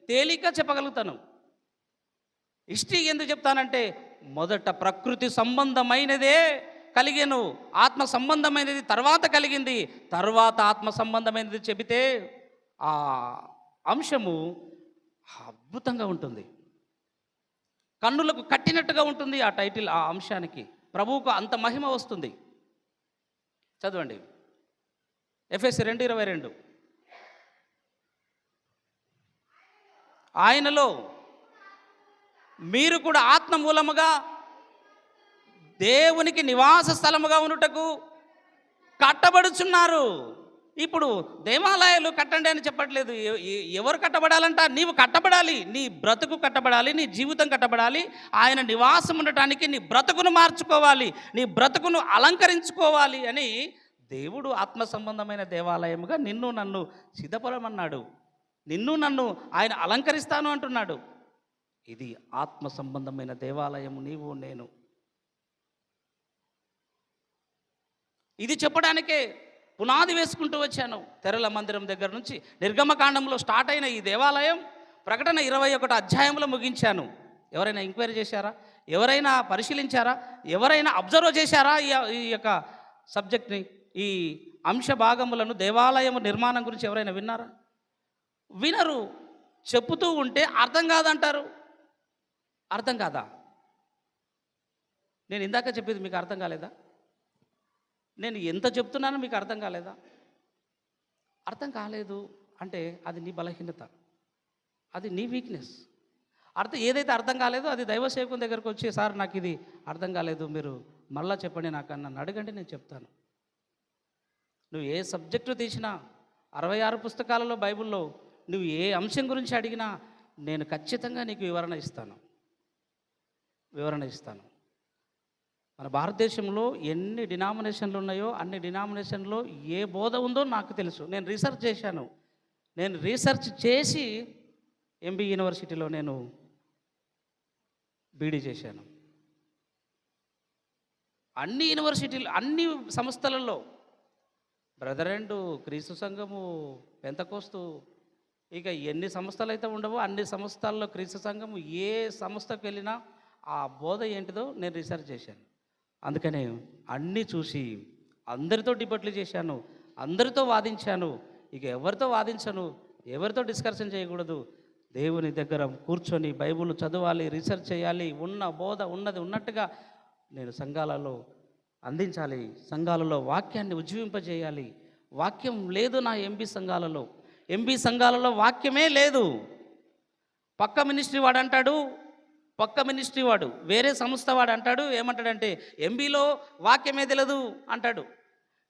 తేలిక చెప్పగలుగుతాను. హిస్టరీ ఎందుకు చెప్తానంటే, మొదట ప్రకృతి సంబంధమైనదే కలిగేను, ఆత్మ సంబంధమైనది తర్వాత కలిగింది, తర్వాత ఆత్మ సంబంధమైనది చెబితే ఆ అంశము అద్భుతంగా ఉంటుంది. కన్నులకు కట్టినట్టుగా ఉంటుంది ఆ టైటిల్. ఆ అంశానికి ప్రభువుకు అంత మహిమ వస్తుంది. చదవండి ఎఫెసీ 2:22. ఆయనలో మీరు కూడా ఆత్మ మూలముగా దేవునికి నివాస స్థలముగా ఉండుటకు కట్టబడుచున్నారు. ఇప్పుడు దేవాలయాలు కట్టండి అని చెప్పట్లేదు. ఎవరు కట్టబడాలంట? నీవు కట్టబడాలి. నీ బ్రతుకు కట్టబడాలి, నీ జీవితం కట్టబడాలి. ఆయన నివాసం ఉండటానికి నీ బ్రతుకును మార్చుకోవాలి, నీ బ్రతుకును అలంకరించుకోవాలి అని దేవుడు ఆత్మ సంబంధమైన దేవాలయముగా నిన్ను నన్ను సిద్ధపడమన్నాడు. నిన్ను నన్ను ఆయన అలంకరిస్తాను అంటున్నాడు. ఇది ఆత్మ సంబంధమైన దేవాలయము నీవు నేను. ఇది చెప్పడానికే పునాది వేసుకుంటూ వచ్చాను. తెరల మందిరం దగ్గర నుంచి నిర్గమకాండంలో స్టార్ట్ అయిన ఈ దేవాలయం ప్రకటన 21 అధ్యాయంలో ముగించాను. ఎవరైనా ఎంక్వైరీ చేశారా? ఎవరైనా పరిశీలించారా? ఎవరైనా అబ్జర్వ్ చేశారా ఈ యొక్క సబ్జెక్ట్ని, ఈ అంశ భాగములను, దేవాలయం నిర్మాణం గురించి ఎవరైనా విన్నారా? వినరు. చెప్పుతూ ఉంటే అర్థం కాదంటారు. అర్థం కాదా? నేను ఇందాక చెప్పేది మీకు అర్థం కాలేదా? నేను ఎంత చెప్తున్నానో మీకు అర్థం కాలేదా? అర్థం కాలేదు అంటే అది నీ బలహీనత, అది నీ వీక్నెస్. ఏదైతే అర్థం కాలేదో అది దైవ సేవకుని దగ్గరకు వచ్చి, సార్ నాకు ఇది అర్థం కాలేదు, మీరు మళ్ళా చెప్పండి నాకు నన్ను అడగండి, నేను చెప్తాను. నువ్వు ఏ సబ్జెక్టు తీసినా 66 పుస్తకాలలో బైబిల్లో నువ్వు ఏ అంశం గురించి అడిగినా నేను ఖచ్చితంగా నీకు వివరణ ఇస్తాను. మన భారతదేశంలో ఎన్ని డినామినేషన్లు ఉన్నాయో అన్ని డినామినేషన్లో ఏ బోధ ఉందో నాకు తెలుసు. నేను రీసెర్చ్ చేసి ఎంబీ యూనివర్సిటీలో నేను బీడీ చేశాను. అన్ని యూనివర్సిటీలు, అన్ని సంస్థలలో బ్రదరెండు, క్రీస్తు సంఘము, పెంతకోస్తు, ఇక ఎన్ని సంస్థలు అయితే ఉండవో అన్ని సంస్థల్లో క్రీస్తు సంఘము, ఏ సంస్థకు వెళ్ళినా ఆ బోధ ఏంటిదో నేను రీసెర్చ్ చేశాను. అందుకనే అన్నీ చూసి అందరితో డిబేట్లు చేశాను, అందరితో వాదించాను. ఇక ఎవరితో వాదించను, ఎవరితో డిస్కషన్ చేయకూడదు. దేవుని దగ్గర కూర్చొని బైబిల్ చదవాలి, రీసెర్చ్ చేయాలి. ఉన్న బోధ ఉన్నది ఉన్నట్టుగా నేను సంఘాలలో అందించాలి. సంఘాలలో వాక్యాన్ని ఉజ్జీవింపజేయాలి. వాక్యం లేదు నా ఎంబీ సంఘాలలో వాక్యమే లేదు. పక్క మినిస్ట్రీ వాడు అంటాడు, పక్క మినిస్ట్రీ వాడు, వేరే సంస్థ వాడు అంటాడు, ఏమంటాడంటే ఎంబీలో వాక్యమే తెలియదు అంటాడు,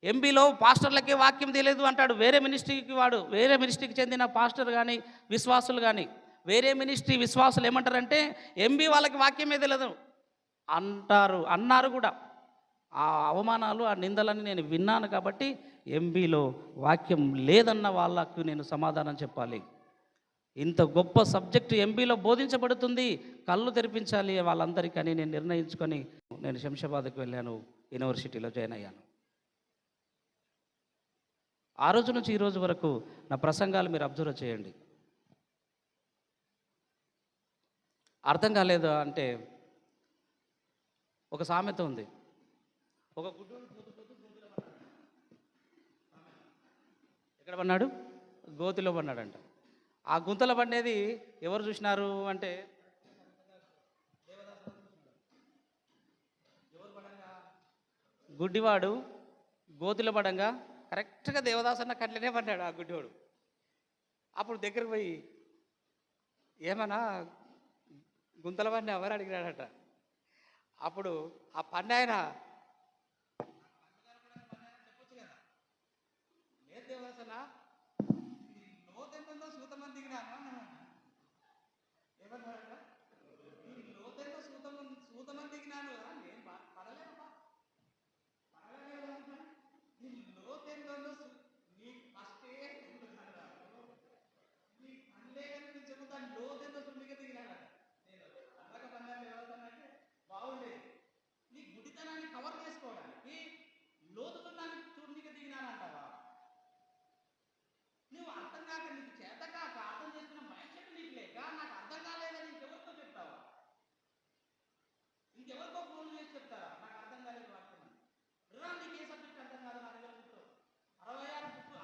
ఎంబీలో పాస్టర్లకే వాక్యం తెలియదు అంటాడు. వేరే మినిస్ట్రీకి చెందిన పాస్టర్ కానీ విశ్వాసులు కానీ, వేరే మినిస్ట్రీ విశ్వాసులు ఏమంటారంటే ఎంబీ వాళ్ళకి వాక్యమే తెలియదు అన్నారు కూడా. ఆ అవమానాలు, ఆ నిందలని నేను విన్నాను. కాబట్టి ఎంబీలో వాక్యం లేదన్న వాళ్ళకు నేను సమాధానం చెప్పాలి. ఇంత గొప్ప సబ్జెక్టు ఎంబీలో బోధించబడుతుంది, కళ్ళు తెరిపించాలి వాళ్ళందరికీ నేను నిర్ణయించుకొని నేను శంషాబాద్కి వెళ్ళాను, యూనివర్సిటీలో జాయిన్ అయ్యాను. ఆ రోజు నుంచి ఈ రోజు వరకు నా ప్రసంగాలు మీరు అబ్జర్వ్ చేయండి. అర్థం కాలేదు అంటే ఒక సామెత ఉంది, ఒక గుడ్డు ఎక్కడ పన్నాడు? గోతిలో పన్నాడంట. ఆ గుంతలో పడినది ఎవరు చూసినారు అంటే గుడ్డివాడు గోతుల పడంగా కరెక్ట్గా దేవదాసన్న కట్లనే పడ్డాడు ఆ గుడ్డివాడు. అప్పుడు దగ్గరకు పోయి ఏమన్నా గుంతల పడిన ఎవరు అడిగినాడట. అప్పుడు ఆ పండు ఆయన లేదు దేవదాసన్న లోతెంతో సూతమని దిగినాను అన్నాడు. ఏమన్నాడట? లోతెంతో సూతమని దిగినాను నేను పడలేదమ్మా నీ లోతెంతో నీ ఫస్టే నీ పండే కనుక చెబుతాను లోతెంతో సున్నిగా దిగినాడు. నేను అందక పన్నాను ఎవరికన్నాంటే బాగుండేది. నీ గుడితనాన్ని కవర్ చేసుకోవడానికి లోతుతున్నాన్ని చూడనిగా దిగినానంటావా? నువ్వు అర్థం కాక నీకు చేత కాక అర్థం చేసుకున్న మైండ్ సెట్ నీకు లేక నాకు అర్థం కాలేదని ఇంకెవరితో చెప్తావా? ఇంకెవరికో ఫోన్ చేసి చెప్తారా నాకు అర్థం కాలేదు వాక్యం నీకు ఏ సబ్జెక్ట్ అర్థం కాదు నా దగ్గర కూర్చో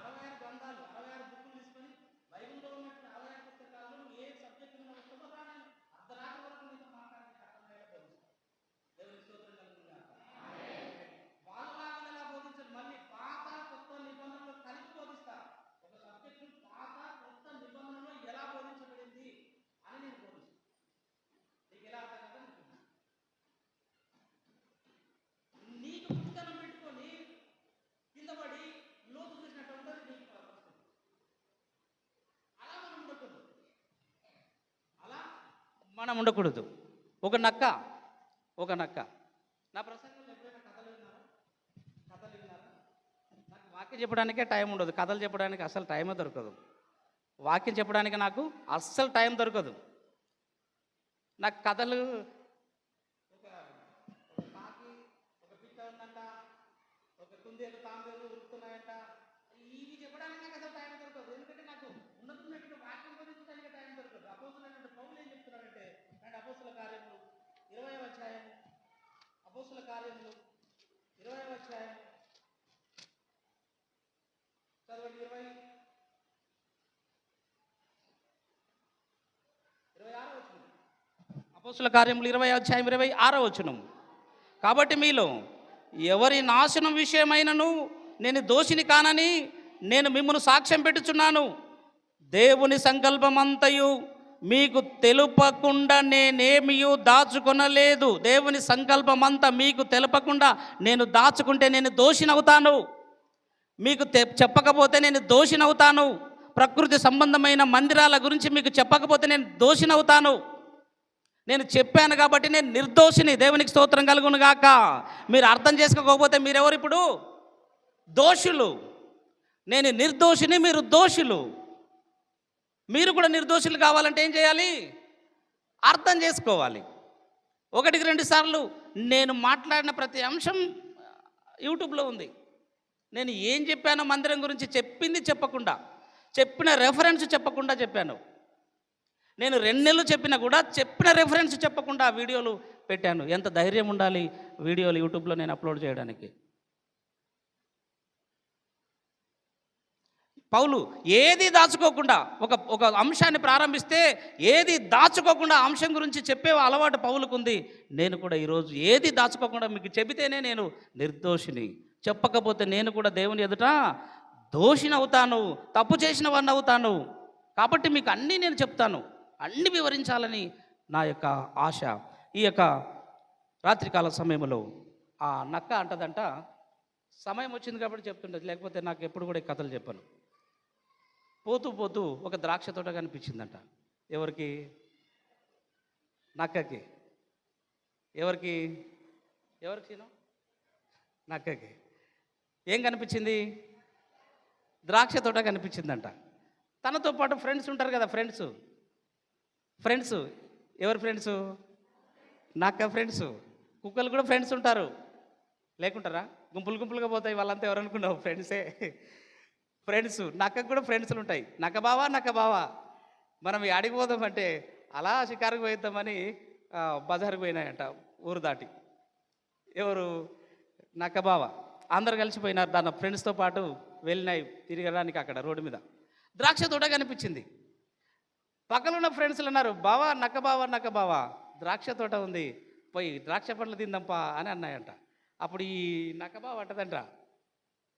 66 గ్రంథాలు 66 బుక్కులు తీసుకొని బైబిల్లో ఉన్నట్టు 66 పుస్తకాలు ఏ సబ్జెక్ట్ మీద వస్తుందో రాను అర్ధరాత్రి వరకు నీతో మాట్లాడితే అర్థం కాలేదు. దేవుని స్తోత్రం కలుగుతుందా? వాళ్ళలాగా ఎలా బోధించదు, మళ్ళీ పాత కొత్త నిబంధనలు కలిపి బోధిస్తా. ఒక సబ్జెక్టు పాత కొత్త నిబంధనలో ఎలా బోధించబడింది అని నేను బోధిస్తాను. నీకు ఎలా అర్థం కదా నీకు పుస్తకం పెట్టుకొని కింద పడి లోతు చూసినట్టు ఉంటుంది నీకు పరిస్థితి. అలా మనం ఉండకూడదు. ఒక నక్క నా ప్రసంగంలో ఎప్పుడైనా కథలు విన్నారా? నాకు వాక్యం చెప్పడానికే టైం ఉండదు. కథలు చెప్పడానికి అసలు టైమే దొరకదు. వాక్యం చెప్పడానికి నాకు అస్సలు టైం దొరకదు. నాకు కథలు ఒక కాకి ఒక పిట్ట ఉందంట, ఒక కుందేలు తాంబేలు ఉరుకుతున్నాయంట, ఇవి చెప్పడానికి నాకు అసలు టైం దొరకదు. ఎందుకంటే నాకు ఉన్నతున్నట్టు వాక్యం బోధించడానికి టైం దొరకదు. అపోస్తులైన పౌలు ఏం చెప్తున్నారంటే అండ్ అపోస్తుల కార్యములు 20వ అధ్యాయం అపోస్తుల కార్యములు 20వ అధ్యాయం చదవండి 26వ వచనం. అపోస్తుల కార్యములు 20వ అధ్యాయం 26వ వచనం. కాబట్టి మీలో ఎవరి నాశనం విషయమైనను నేను దోషిని కానని నేను మిమ్మల్ని సాక్ష్యం పెట్టుచున్నాను. దేవుని సంకల్పమంతయు మీకు తెలుపకుండా నేనేమియూ దాచుకొనలేదు. దేవుని సంకల్పమంతా మీకు తెలపకుండా నేను దాచుకుంటే నేను దోషినవుతాను. మీకు చెప్పకపోతే నేను దోషినవుతాను. ప్రకృతి సంబంధమైన మందిరాల గురించి మీకు చెప్పకపోతే నేను దోషినవుతాను. నేను చెప్పాను కాబట్టి నేను నిర్దోషిని. దేవునికి స్తోత్రం కలుగును గాక. మీరు అర్థం చేసుకోకపోతే మీరెవరు ఇప్పుడు? దోషులు. నేను నిర్దోషిని, మీరు దోషులు. మీరు కూడా నిర్దోషులు కావాలంటే ఏం చేయాలి? అర్థం చేసుకోవాలి. 1-2 సార్లు నేను మాట్లాడిన ప్రతి అంశం యూట్యూబ్లో ఉంది. నేను ఏం చెప్పానో మందిరం గురించి చెప్పింది చెప్పకుండా, చెప్పిన రెఫరెన్స్ చెప్పకుండా చెప్పాను. నేను 2 నెలలు చెప్పినా కూడా చెప్పిన రెఫరెన్స్ చెప్పకుండా ఆ వీడియోలు పెట్టాను. ఎంత ధైర్యం ఉండాలి వీడియోలు యూట్యూబ్లో నేను అప్లోడ్ చేయడానికి. పౌలు ఏది దాచుకోకుండా ఒక అంశాన్ని ప్రారంభిస్తే ఏది దాచుకోకుండా అంశం గురించి చెప్పే అలవాటు పౌలుకు ఉంది. నేను కూడా ఈరోజు ఏది దాచుకోకుండా మీకు చెబితేనే నేను నిర్దోషిని. చెప్పకపోతే నేను కూడా దేవుని ఎదుట దోషిని అవుతాను, తప్పు చేసిన వాడిని అవుతాను. కాబట్టి మీకు అన్నీ నేను చెప్తాను, అన్నీ వివరించాలని నా యొక్క ఆశ. ఈ యొక్క రాత్రికాల సమయంలో ఆ నక్క అంటదంట, సమయం వచ్చింది కాబట్టి చెప్తుండదు, లేకపోతే నాకు ఎప్పుడు కూడా ఈ కథలు చెప్పను. పోతూ పోతూ ఒక ద్రాక్ష తోట కనిపించిందంట. ఎవరికి? నక్కకి. ఎవరికి? నక్కకి. ఏం కనిపించింది? ద్రాక్ష తోట కనిపించిందంట. తనతో పాటు ఫ్రెండ్స్ ఉంటారు కదా, ఫ్రెండ్స్. ఎవరు ఫ్రెండ్స్? నక్క ఫ్రెండ్స్. కుక్కలు కూడా ఫ్రెండ్స్ ఉంటారు, లేకుంటారా? గుంపులుగా పోతాయి వాళ్ళంతా. ఎవరు అనుకున్నావు? ఫ్రెండ్స్. నక్కకు కూడా ఫ్రెండ్స్లు ఉంటాయి. నక్క బావా మనం ఆడికి పోదామంటే అలా షికారుకు పోయిద్దామని బజారుకు పోయినాయంట ఊరు దాటి. ఎవరు? నక్క బావ. అందరు కలిసిపోయినారు దాని ఫ్రెండ్స్తో పాటు వెళ్ళినాయి తిరగడానికి అక్కడ రోడ్డు మీద. ద్రాక్ష తోట కనిపించింది. పక్కన ఉన్న ఫ్రెండ్స్లు అన్నారు, నక్క బావా ద్రాక్ష తోట ఉంది, పోయి ద్రాక్ష పండ్లు తిందాంపా అని అన్నాయంట. అప్పుడు ఈ నక్కబా పట్టదంట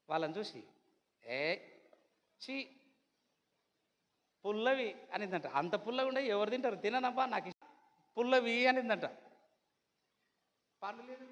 వాళ్ళని చూసి, ఏ చీ పుల్లవి అనిందంట. అంత పుల్లవి ఉండే ఎవరు తింటారు, తిననబ్బా నాకు ఇష్టం పుల్లవి అనిందంట. పండ్లు లేదు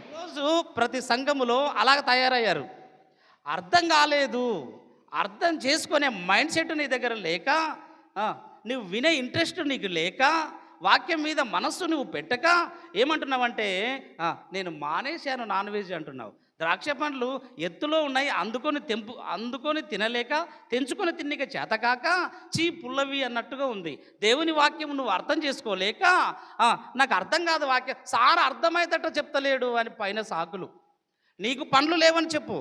ఈరోజు ప్రతి సంఘములో అలాగ తయారయ్యారు. అర్థం కాలేదు, అర్థం చేసుకునే మైండ్ సెట్ నీ దగ్గర లేక, నువ్వు వినే ఇంట్రెస్ట్ నీకు లేక, వాక్యం మీద మనస్సు నువ్వు పెట్టక ఏమంటున్నావంటే నేను మానేశాను నాన్ వెజ్ అంటున్నావు. ద్రాక్ష పండ్లు ఎత్తులో ఉన్నాయి, అందుకొని తినలేక తెంచుకొని తిన్నిక చేతకాక చీ పుల్లవి అన్నట్టుగా ఉంది. దేవుని వాక్యం నువ్వు అర్థం చేసుకోలేక నాకు అర్థం కాదు వాక్యం, సార్ అర్థమయ్యేటట్టు చెప్తలేడు అని పైన సాకులు. నీకు పండ్లు లేవని చెప్పు,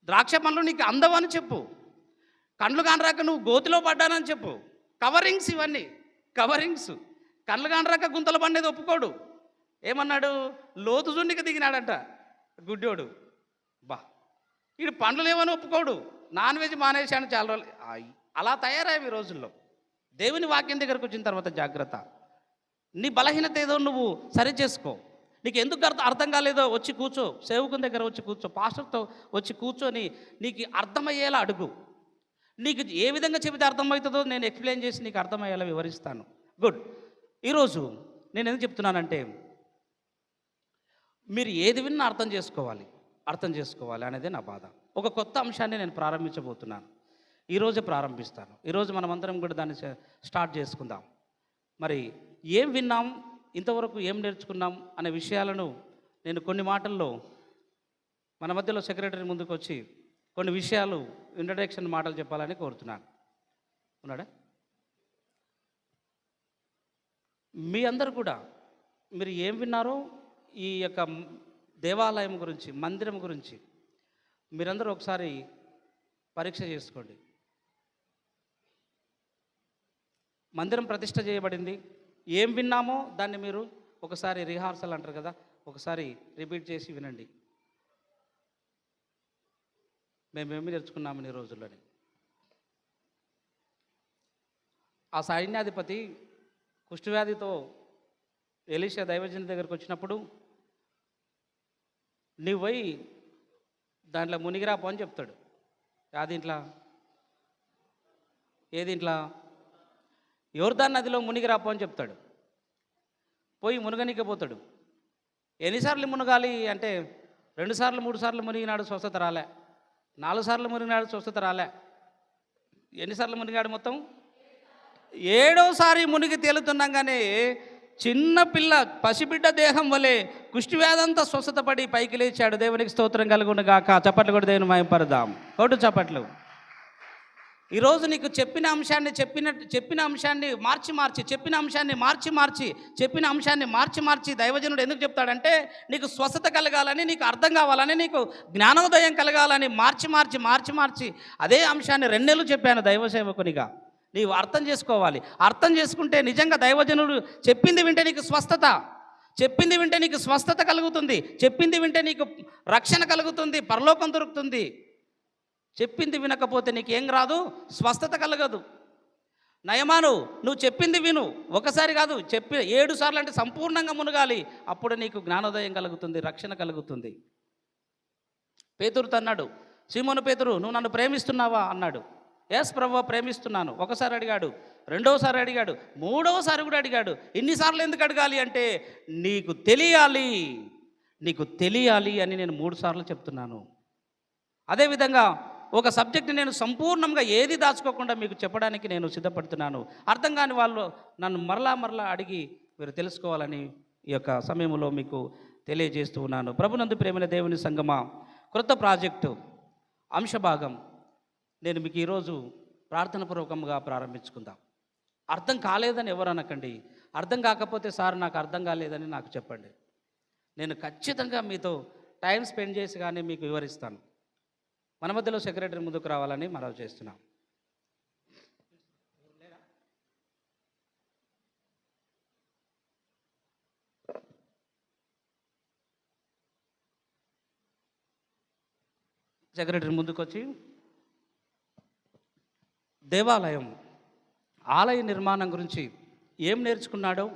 ద్రాక్ష పండ్లు నీకు అందవని చెప్పు, కండ్లు కానరాక నువ్వు గోతిలో పడ్డానని చెప్పు. కవరింగ్స్ ఇవన్నీ కవరింగ్స్. కండ్లు కానరాక గుంతలు పండేది ఒప్పుకోడు. ఏమన్నాడు, లోతు జున్నిక దిగినాడంట గుడ్డోడు. బా వీడు పండ్లు లేవని ఒప్పుకోడు, నాన్ వెజ్ మానేశాను చాలా రోజులు. అలా తయారయ్యావు ఈ రోజుల్లో. దేవుని వాక్యం దగ్గరకు వచ్చిన తర్వాత జాగ్రత్త. నీ బలహీనత ఏదో నువ్వు సరి చేసుకో. నీకు ఎందుకు అర్థం కాలేదో వచ్చి కూర్చో, సేవకుని దగ్గర వచ్చి కూర్చో, పాస్టర్తో వచ్చి కూర్చొని నీకు అర్థమయ్యేలా అడుగు. నీకు ఏ విధంగా చెబితే అర్థమవుతుందో నేను ఎక్స్ప్లెయిన్ చేసి నీకు అర్థమయ్యేలా వివరిస్తాను. గుడ్. ఈరోజు నేను ఎందుకు చెప్తున్నానంటే, మీరు ఏది విన్నా అర్థం చేసుకోవాలి అనేది నా బాధ. ఒక కొత్త అంశాన్ని నేను ప్రారంభించబోతున్నాను. ఈరోజే ప్రారంభిస్తాను. ఈరోజు మనమందరం కూడా దాన్ని స్టార్ట్ చేసుకుందాం. మరి ఏం విన్నాం, ఇంతవరకు ఏం నేర్చుకున్నాం అనే విషయాలను నేను కొన్ని మాటల్లో మన మధ్యలో సెక్రటరీ ముందుకు వచ్చి కొన్ని విషయాలు ఇంట్రడక్షన్ మాటలు చెప్పాలని కోరుతున్నాను. ఉన్నాడా? మీ అందరూ కూడా మీరు ఏం విన్నారో ఈ యొక్క దేవాలయం గురించి, మందిరం గురించి మీరందరూ ఒకసారి పరీక్ష చేసుకోండి. మందిరం ప్రతిష్ట చేయబడింది. ఏం విన్నామో దాన్ని మీరు ఒకసారి రిహార్సల్ అంటారు కదా, ఒకసారి రిపీట్ చేసి వినండి. మేమేమి నేర్చుకున్నామని ఈ రోజుల్లోనే. ఆ సైన్యాధిపతి కుష్ఠవ్యాధితో ఎలీషా దైవజనుడి దగ్గరకు వచ్చినప్పుడు నువ్వు పోయి దాంట్లో మునిగిరాపో అని చెప్తాడు. ఏదింట్లో యోర్దాను నదిలో మునిగిరాపో అని చెప్తాడు. పోయి మునగనికే పోతాడు. ఎన్నిసార్లు మునగాలి అంటే 2 సార్లు 3 సార్లు మునిగినాడు, స్వస్థత రాలే. 4 సార్లు మునిగినాడు, స్వస్థత రాలే. ఎన్నిసార్లు మునిగాడు? మొత్తం 7వసారి మునిగి తేలుతున్నాగానే చిన్న పిల్ల పసిబిడ్డ దేహం వలె కుష్ఠవ్యాధంతా స్వస్థత పడి పైకి లేచాడు. దేవునికి స్తోత్రం కలుగును గాక. చప్పట్లు కూడా దేవుని మహిమపరదాం. కొట్టు చప్పట్లు. ఈరోజు నీకు చెప్పిన అంశాన్ని చెప్పిన అంశాన్ని మార్చి దైవజనుడు ఎందుకు చెప్తాడంటే నీకు స్వస్థత కలగాలని, నీకు అర్థం కావాలని, నీకు జ్ఞానోదయం కలగాలని మార్చి అదే అంశాన్ని 2 నెలలు చెప్పాను దైవ సేవకునిగా. నీవు అర్థం చేసుకోవాలి. అర్థం చేసుకుంటే నిజంగా దైవజనుడు చెప్పింది వింటే నీకు స్వస్థత కలుగుతుంది. చెప్పింది వింటే నీకు రక్షణ కలుగుతుంది, పరలోకం దొరుకుతుంది. చెప్పింది వినకపోతే నీకేం రాదు, స్వస్థత కలగదు. నయమాను నువ్వు చెప్పింది విను, ఒకసారి కాదు 7 సార్లు అంటే సంపూర్ణంగా మునగాలి. అప్పుడు నీకు జ్ఞానోదయం కలుగుతుంది, రక్షణ కలుగుతుంది. పేతురుతో అన్నాడు, సీమోను పేతురు నువ్వు నన్ను ప్రేమిస్తున్నావా అన్నాడు. ఎస్ ప్రభువా ప్రేమిస్తున్నాను. ఒకసారి అడిగాడు, రెండోసారి అడిగాడు, మూడవసారి కూడా అడిగాడు. ఇన్నిసార్లు ఎందుకు అడగాలి అంటే నీకు తెలియాలి అని నేను 3 సార్లు చెప్తున్నాను. అదేవిధంగా ఒక సబ్జెక్ట్ని నేను సంపూర్ణంగా ఏది దాచుకోకుండా మీకు చెప్పడానికి నేను సిద్ధపడుతున్నాను. అర్థం కాని వాళ్ళు నన్ను మరలా అడిగి మీరు తెలుసుకోవాలని ఈ యొక్క సమయంలో మీకు తెలియజేస్తూ ఉన్నాను. ప్రభునందు ప్రేమైన దేవుని సంగమా, క్రొత్త ప్రాజెక్టు అంశభాగం నేను మీకు ఈరోజు ప్రార్థనపూర్వకంగా ప్రారంభించుకుందాం. అర్థం కాలేదని ఎవరు అనకండి. అర్థం కాకపోతే సార్ నాకు అర్థం కాలేదని నాకు చెప్పండి. నేను ఖచ్చితంగా మీతో టైం స్పెండ్ చేసి కానీ మీకు వివరిస్తాను. మన మధ్యలో సెక్రటరీ ముందుకు రావాలని మనవి చేస్తున్నాం. సెక్రటరీ ముందుకు వచ్చి ఆలయ నిర్మాణం గురించి ఏం నేర్చుకున్నాడో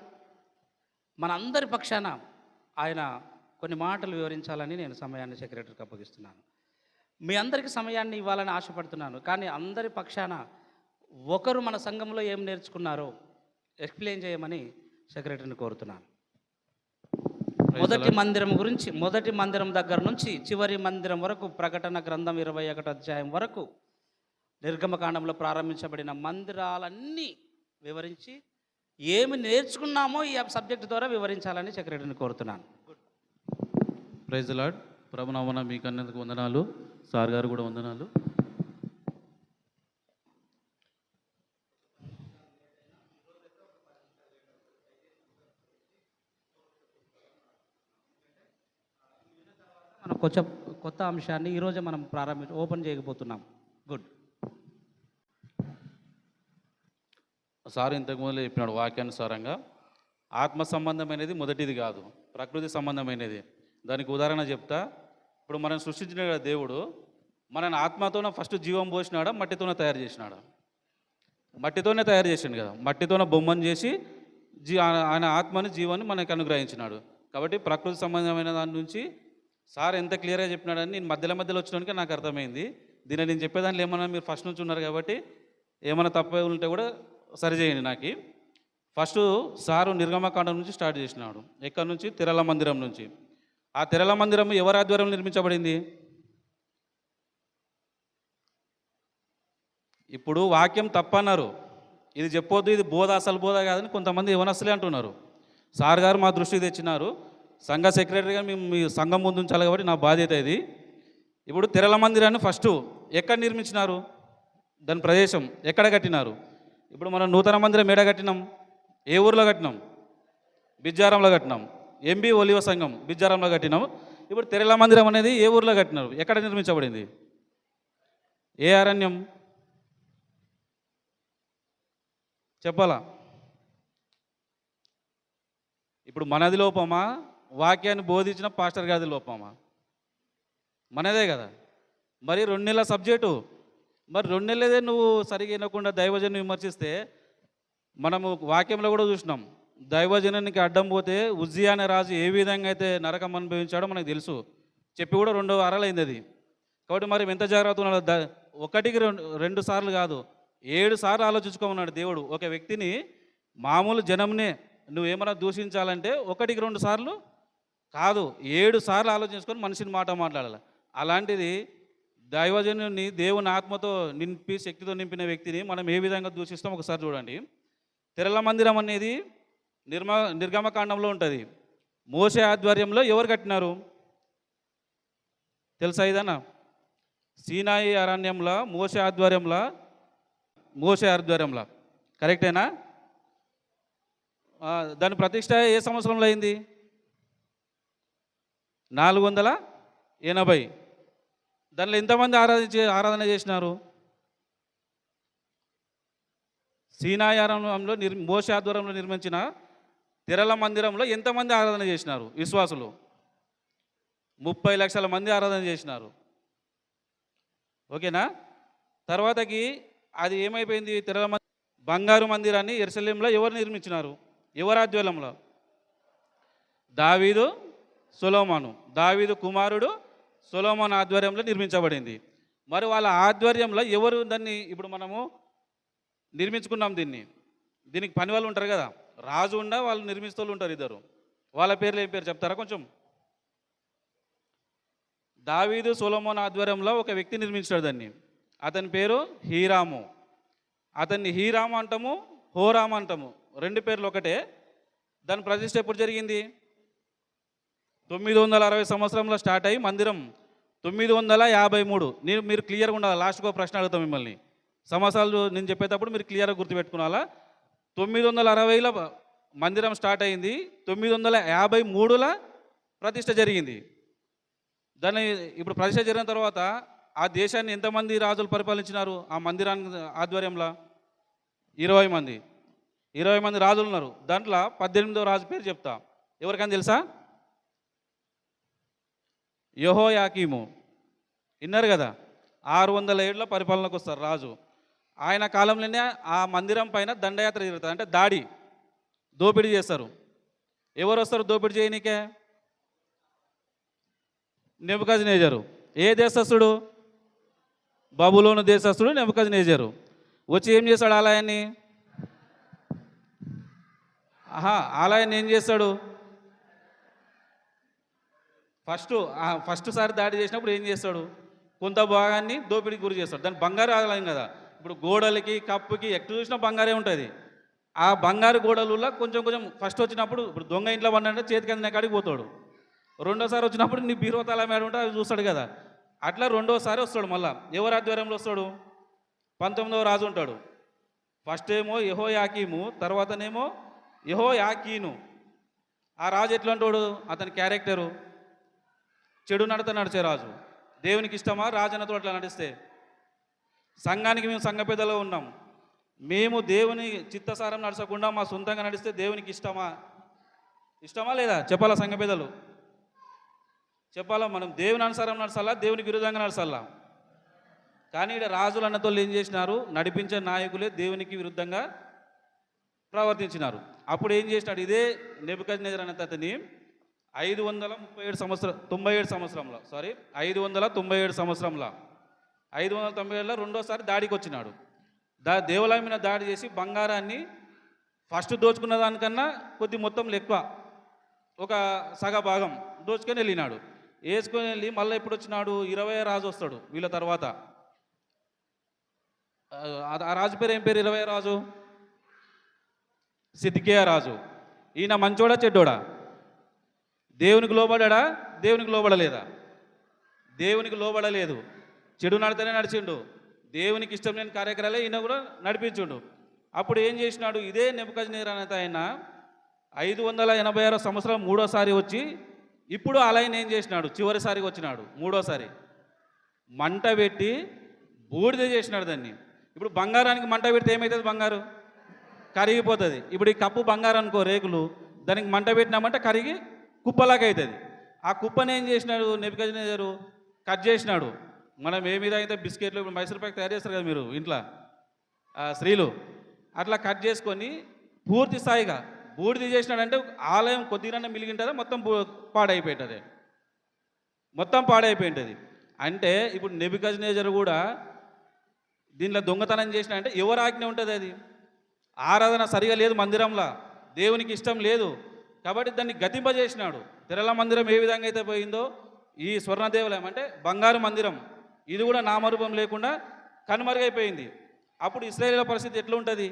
మనందరి పక్షాన ఆయన కొన్ని మాటలు వివరించాలని నేను సమయాన్ని సెక్రటరీకి అప్పగిస్తున్నాను. మీ అందరికీ సమయాన్ని ఇవ్వాలని ఆశపడుతున్నాను. కానీ అందరి పక్షాన ఒకరు మన సంఘంలో ఏం నేర్చుకున్నారో ఎక్స్ప్లెయిన్ చేయమని సెక్రటరీని కోరుతున్నాను. మొదటి మందిరం దగ్గర నుంచి చివరి మందిరం వరకు, ప్రకటన గ్రంథం 21వ అధ్యాయం వరకు, నిర్గమకాండంలో ప్రారంభించబడిన మందిరాలన్నీ వివరించి ఏమి నేర్చుకున్నామో ఈ సబ్జెక్ట్ ద్వారా వివరించాలని సెక్రటరీని కోరుతున్నాను. Praise the lord. ప్రభునామమున మీకు అన్నందుకు వందనాలు. సార్ గారు కూడా వందనాలు. మనం కొత్త అంశాన్ని ఈరోజు మనం ఓపెన్ చేయకపోతున్నాం. గుడ్. సార్ ఇంతకుముందు చెప్పినాడు వాక్యానుసారంగా ఆత్మ సంబంధమైనది మొదటిది కాదు, ప్రకృతి సంబంధమైనది. దానికి ఉదాహరణ చెప్తా. ఇప్పుడు మనం సృష్టించిన దేవుడు మనని ఆత్మతోనే ఫస్ట్ జీవం పోసినాడా, మట్టితోనే తయారు చేసినాడా? మట్టితోనే తయారు చేసిండు కదా. మట్టితోనే బొమ్మను చేసి ఆయన ఆత్మని జీవాన్ని మనకు అనుగ్రహించినాడు. కాబట్టి ప్రకృతి సంబంధమైన దాని నుంచి సార్ ఎంత క్లియర్గా చెప్పినాడని నేను మధ్యలో వచ్చినాక నాకు అర్థమైంది. దీన్ని నేను చెప్పేదాంట్లో ఏమన్నా మీరు ఫస్ట్ నుంచి ఉన్నారు కాబట్టి ఏమైనా తప్ప ఉంటే కూడా సరిచేయండి. నాకు ఫస్ట్ సారు నిర్గమకాండం నుంచి స్టార్ట్ చేసినాడు. ఎక్కడి నుంచి? తిరల మందిరం నుంచి. ఆ తిరల మందిరం ఎవరి ఆధ్వర్యంలో నిర్మించబడింది? ఇప్పుడు వాక్యం తప్పన్నారు, ఇది చెప్పొద్దు, ఇది బోధ, అసలు బోధ కాదని కొంతమంది యవనస్తులే అంటున్నారు. సార్ గారు మా దృష్టికి తెచ్చినారు. సంఘ సెక్రటరీగా మేము మీ సంఘం ముందు ఉంచాలి కాబట్టి నా బాధ్యత ఇది. ఇప్పుడు తిరల మందిరాన్ని ఫస్ట్ ఎక్కడ నిర్మించినారు? దాని ప్రదేశం ఎక్కడ కట్టినారు? ఇప్పుడు మనం నూతన మందిరం ఏడ కట్టినాం? ఏ ఊర్లో కట్టినాం? బిజ్జారంలో కట్టినాం. ఎంబీ ఒలివ సంఘం బిజ్జారంలో కట్టినాం. ఇప్పుడు తిరల మందిరం అనేది ఏ ఊర్లో కట్టినారు? ఎక్కడ నిర్మించబడింది? ఏ అరణ్యం చెప్పాలా? ఇప్పుడు మనది లోపమా? వాక్యాన్ని బోధించిన పాస్టర్ గారి లోపమా? మనదే కదా. మరి 2 నెలల సబ్జెక్టు, మరి 2 నెలలదే నువ్వు సరిగా వినకుండా దైవజను విమర్శిస్తే, మనము వాక్యంలో కూడా చూసినాం. దైవజనానికి అడ్డం పోతే ఉజ్జియా అనే రాజు ఏ విధంగా అయితే నరకం అనుభవించాడో మనకు తెలుసు. చెప్పి కూడా 2 వారాలు అయింది అది. కాబట్టి మరి ఎంత జాగ్రత్త ఉన్నాడు? 1-2 సార్లు కాదు, 7 సార్లు ఆలోచించుకోమన్నాడు దేవుడు. ఒక వ్యక్తిని, మామూలు జనంనే నువ్వేమైనా దూషించాలంటే 1-2 సార్లు కాదు, 7 సార్లు ఆలోచించుకొని మనిషిని మాట మాట్లాడాలి. అలాంటిది దైవజనుని దేవుని ఆత్మతో నింపి శక్తితో నింపిన వ్యక్తిని మనం ఏ విధంగా దూషిస్తాం ఒకసారి చూడండి. తిరల మందిరం అనేది నిర్గమకాండంలో ఉంటుంది. మోషే ఆధ్వర్యంలో ఎవరు కట్టినారు తెలుసా? ఇదన్నా సీనాయి అరణ్యంలో మోషే ఆధ్వర్యంలో మోషే ఆధ్వర్యంలో. కరెక్టేనా? దాని ప్రతిష్ట ఏ సంవత్సరంలో అయింది? 480. దానిలో ఎంతమంది ఆరాధన చేసినారు? సీనాయి ఆరంభంలో మోషే ఆధ్వర్యంలో నిర్మించిన తెరల మందిరంలో ఎంతమంది ఆరాధన చేసినారు విశ్వాసులు? 30 లక్షల మంది ఆరాధన చేసినారు. ఓకేనా? తర్వాతకి అది ఏమైపోయింది? బంగారు మందిరాన్ని యెరూషలేములో ఎవరు నిర్మించినారు? ఎవరి ఆధ్వర్యంలో? దావీదు, సొలొమోను. దావీదు కుమారుడు సొలొమోను ఆధ్వర్యంలో నిర్మించబడింది. మరి వాళ్ళ ఆధ్వర్యంలో ఎవరు దాన్ని ఇప్పుడు మనము నిర్మించుకున్నాం? దీనికి పని వాళ్ళు ఉంటారు కదా, రాజు ఉండ వాళ్ళు నిర్మిస్తూ ఉంటారు ఇద్దరు. వాళ్ళ పేర్లు ఏం పేరు చెప్తారా కొంచెం? దావీదు సొలొమోను ఆధ్వర్యంలో ఒక వ్యక్తి నిర్మించాడు దాన్ని. అతని పేరు హీరాము. అతన్ని హీరాము అంటాము, హోరాము అంటాము, రెండు పేర్లు ఒకటే. దాని ప్రతిష్ట ఎప్పుడు జరిగింది? 960 సంవత్సరంలో స్టార్ట్ అయ్యి మందిరం 953. మీరు క్లియర్గా ఉండాలి. లాస్ట్గా ఒక ప్రశ్న అడుగుతాం మిమ్మల్ని. సంవత్సరాలు నేను చెప్పేటప్పుడు మీరు క్లియర్గా గుర్తుపెట్టుకోవాలా. 960లో మందిరం స్టార్ట్ అయింది, 953లో ప్రతిష్ట జరిగింది. దాన్ని ఇప్పుడు ప్రతిష్ట జరిగిన తర్వాత ఆ దేశాన్ని ఎంతమంది రాజులు పరిపాలించినారు ఆ మందిరాన్ని ఆధ్వర్యంలో? 20 మంది. 20 మంది రాజులు ఉన్నారు. దాంట్లో 18వ రాజు పేరు చెప్తా. ఎవరికైనా తెలుసా? యెహోయాకీము. విన్నారు కదా? 600 ఏళ్ళ పరిపాలనకు వస్తారు రాజు. ఆయన కాలంలోనే ఆ మందిరం పైన దండయాత్ర జరుగుతుంది, అంటే దాడి, దోపిడీ చేస్తారు. ఎవరు వస్తారు దోపిడీ చేయనీకే? నెబుకద్నెజరు. ఏ దేశస్థుడు? బబులోను దేశస్థుడు నెబుకద్నెజరు. వచ్చి ఏం చేస్తాడు ఆలయాన్ని? ఆలయాన్ని ఏం చేస్తాడు? ఫస్ట్ సారి దాడి చేసినప్పుడు ఏం చేస్తాడు? కొంత భాగాన్ని దోపిడీకి గురి చేస్తాడు. దాని బంగారు ఆలయం కదా, ఇప్పుడు గోడలకి కప్పుకి ఎక్కడ చూసినా బంగారే ఉంటుంది. ఆ బంగారు గోడలలో కొంచెం కొంచెం ఫస్ట్ వచ్చినప్పుడు, ఇప్పుడు దొంగ ఇంట్లో పడినంటే చేతికి అందిన కాడికి పోతాడు. రెండోసారి వచ్చినప్పుడు నీ బీరో తల మేడ ఉంటే అవి చూస్తాడు కదా, అట్లా రెండోసారి వస్తాడు. మళ్ళా ఎవరి ఆధ్వర్యంలో వస్తాడు? 19వ రాజు ఉంటాడు. ఫస్ట్ ఏమో యెహోయాకీము, తర్వాతనేమో యెహోయాకీను. ఆ రాజు ఎట్లా అంటాడు? అతని క్యారెక్టరు చెడు నడత నడిచే రాజు. దేవునికి ఇష్టమా రాజనతో అట్లా నడిస్తే? సంఘానికి మేము సంఘ పెద్దలో ఉన్నాం, మేము దేవుని చిత్తసారం నడచకుండా మా సొంతంగా నడిస్తే దేవునికి ఇష్టమా? ఇష్టమా లేదా? చెప్పాలా సంఘ పెద్దలు? చెప్పాలా? మనం దేవుని అనుసారం నడచాలా, దేవునికి విరుద్ధంగా నడచాలా? కానీ ఇక్కడ రాజులు అన్నతో ఏం చేసినారు? నడిపించే నాయకులే దేవునికి విరుద్ధంగా ప్రవర్తించినారు. అప్పుడు ఏం చేసినాడు? ఇదే నెబుకద్నెజరు అనే అతని 597 సంవత్సరంలో 597లో రెండోసారి దాడికి వచ్చినాడు. దేవాలయం మీద దాడి చేసి బంగారాన్ని ఫస్ట్ దోచుకున్న దానికన్నా కొద్ది మొత్తంలో ఎక్కువ, ఒక సగ భాగం దోచుకొని వెళ్ళినాడు. వేసుకొని వెళ్ళి మళ్ళీ ఎప్పుడు వచ్చినాడు? 20వ రాజు వస్తాడు వీళ్ళ తర్వాత. ఆ రాజు పేరు ఏం పేరు? 20వ రాజు సిద్కియా రాజు. ఈయన మంచోడా చెడ్డోడా? దేవునికి లోబడా? దేవునికి లోబడలేదా? దేవునికి లోబడలేదు, చెడు నడితేనే నడిచిండు. దేవునికి ఇష్టం లేని కార్యక్రమాలే ఈయన కూడా నడిపించుండు. అప్పుడు ఏం చేసినాడు? ఇదే నెబుకద్నెజరు అనే ఆయన 586 సంవత్సరం మూడోసారి వచ్చి ఇప్పుడు ఆలయాన్ని ఏం చేసినాడు? చివరిసారికి వచ్చినాడు, మూడోసారి మంట పెట్టి బూడిద చేసినాడు దాన్ని. ఇప్పుడు బంగారానికి మంట పెడితే ఏమవుతుంది? బంగారు కరిగిపోతుంది. ఇప్పుడు ఈ కప్పు బంగారం అనుకో, రేకులు, దానికి మంట పెట్టినామంటే కరిగి కుప్పలాగా అవుతుంది. ఆ కుప్పని ఏం చేసినాడు నెబుకద్నెజరు? కట్ చేసినాడు. మనం ఏ మీద అయితే బిస్కెట్లు, ఇప్పుడు మైసూర్ ప్యాక్ తయారు చేస్తారు కదా మీరు ఇంట్లో స్త్రీలు, అట్లా కట్ చేసుకొని పూర్తి స్థాయిగా బూడిద చేసినాడంటే ఆలయం కొద్దిగా మిలిగింటుందా? మొత్తం పాడైపోయింటుంది, మొత్తం పాడైపోయింటుంది. అంటే ఇప్పుడు నెబుకద్నెజరు కూడా దీనిలో దొంగతనం చేసిన అంటే ఎవరు ఆజ్ఞ ఉంటుంది? అది ఆరాధన సరిగా లేదు మందిరంలో, దేవునికి ఇష్టం లేదు కాబట్టి దాన్ని గతింపజేసినాడు. తెరల మందిరం ఏ విధంగా అయితే పోయిందో ఈ స్వర్ణ దేవాలయం అంటే బంగారు మందిరం, ఇది కూడా నామరూపం లేకుండా కనుమరుగైపోయింది. అప్పుడు ఇశ్రాయేలీల పరిస్థితి ఎట్లా ఉంటుంది?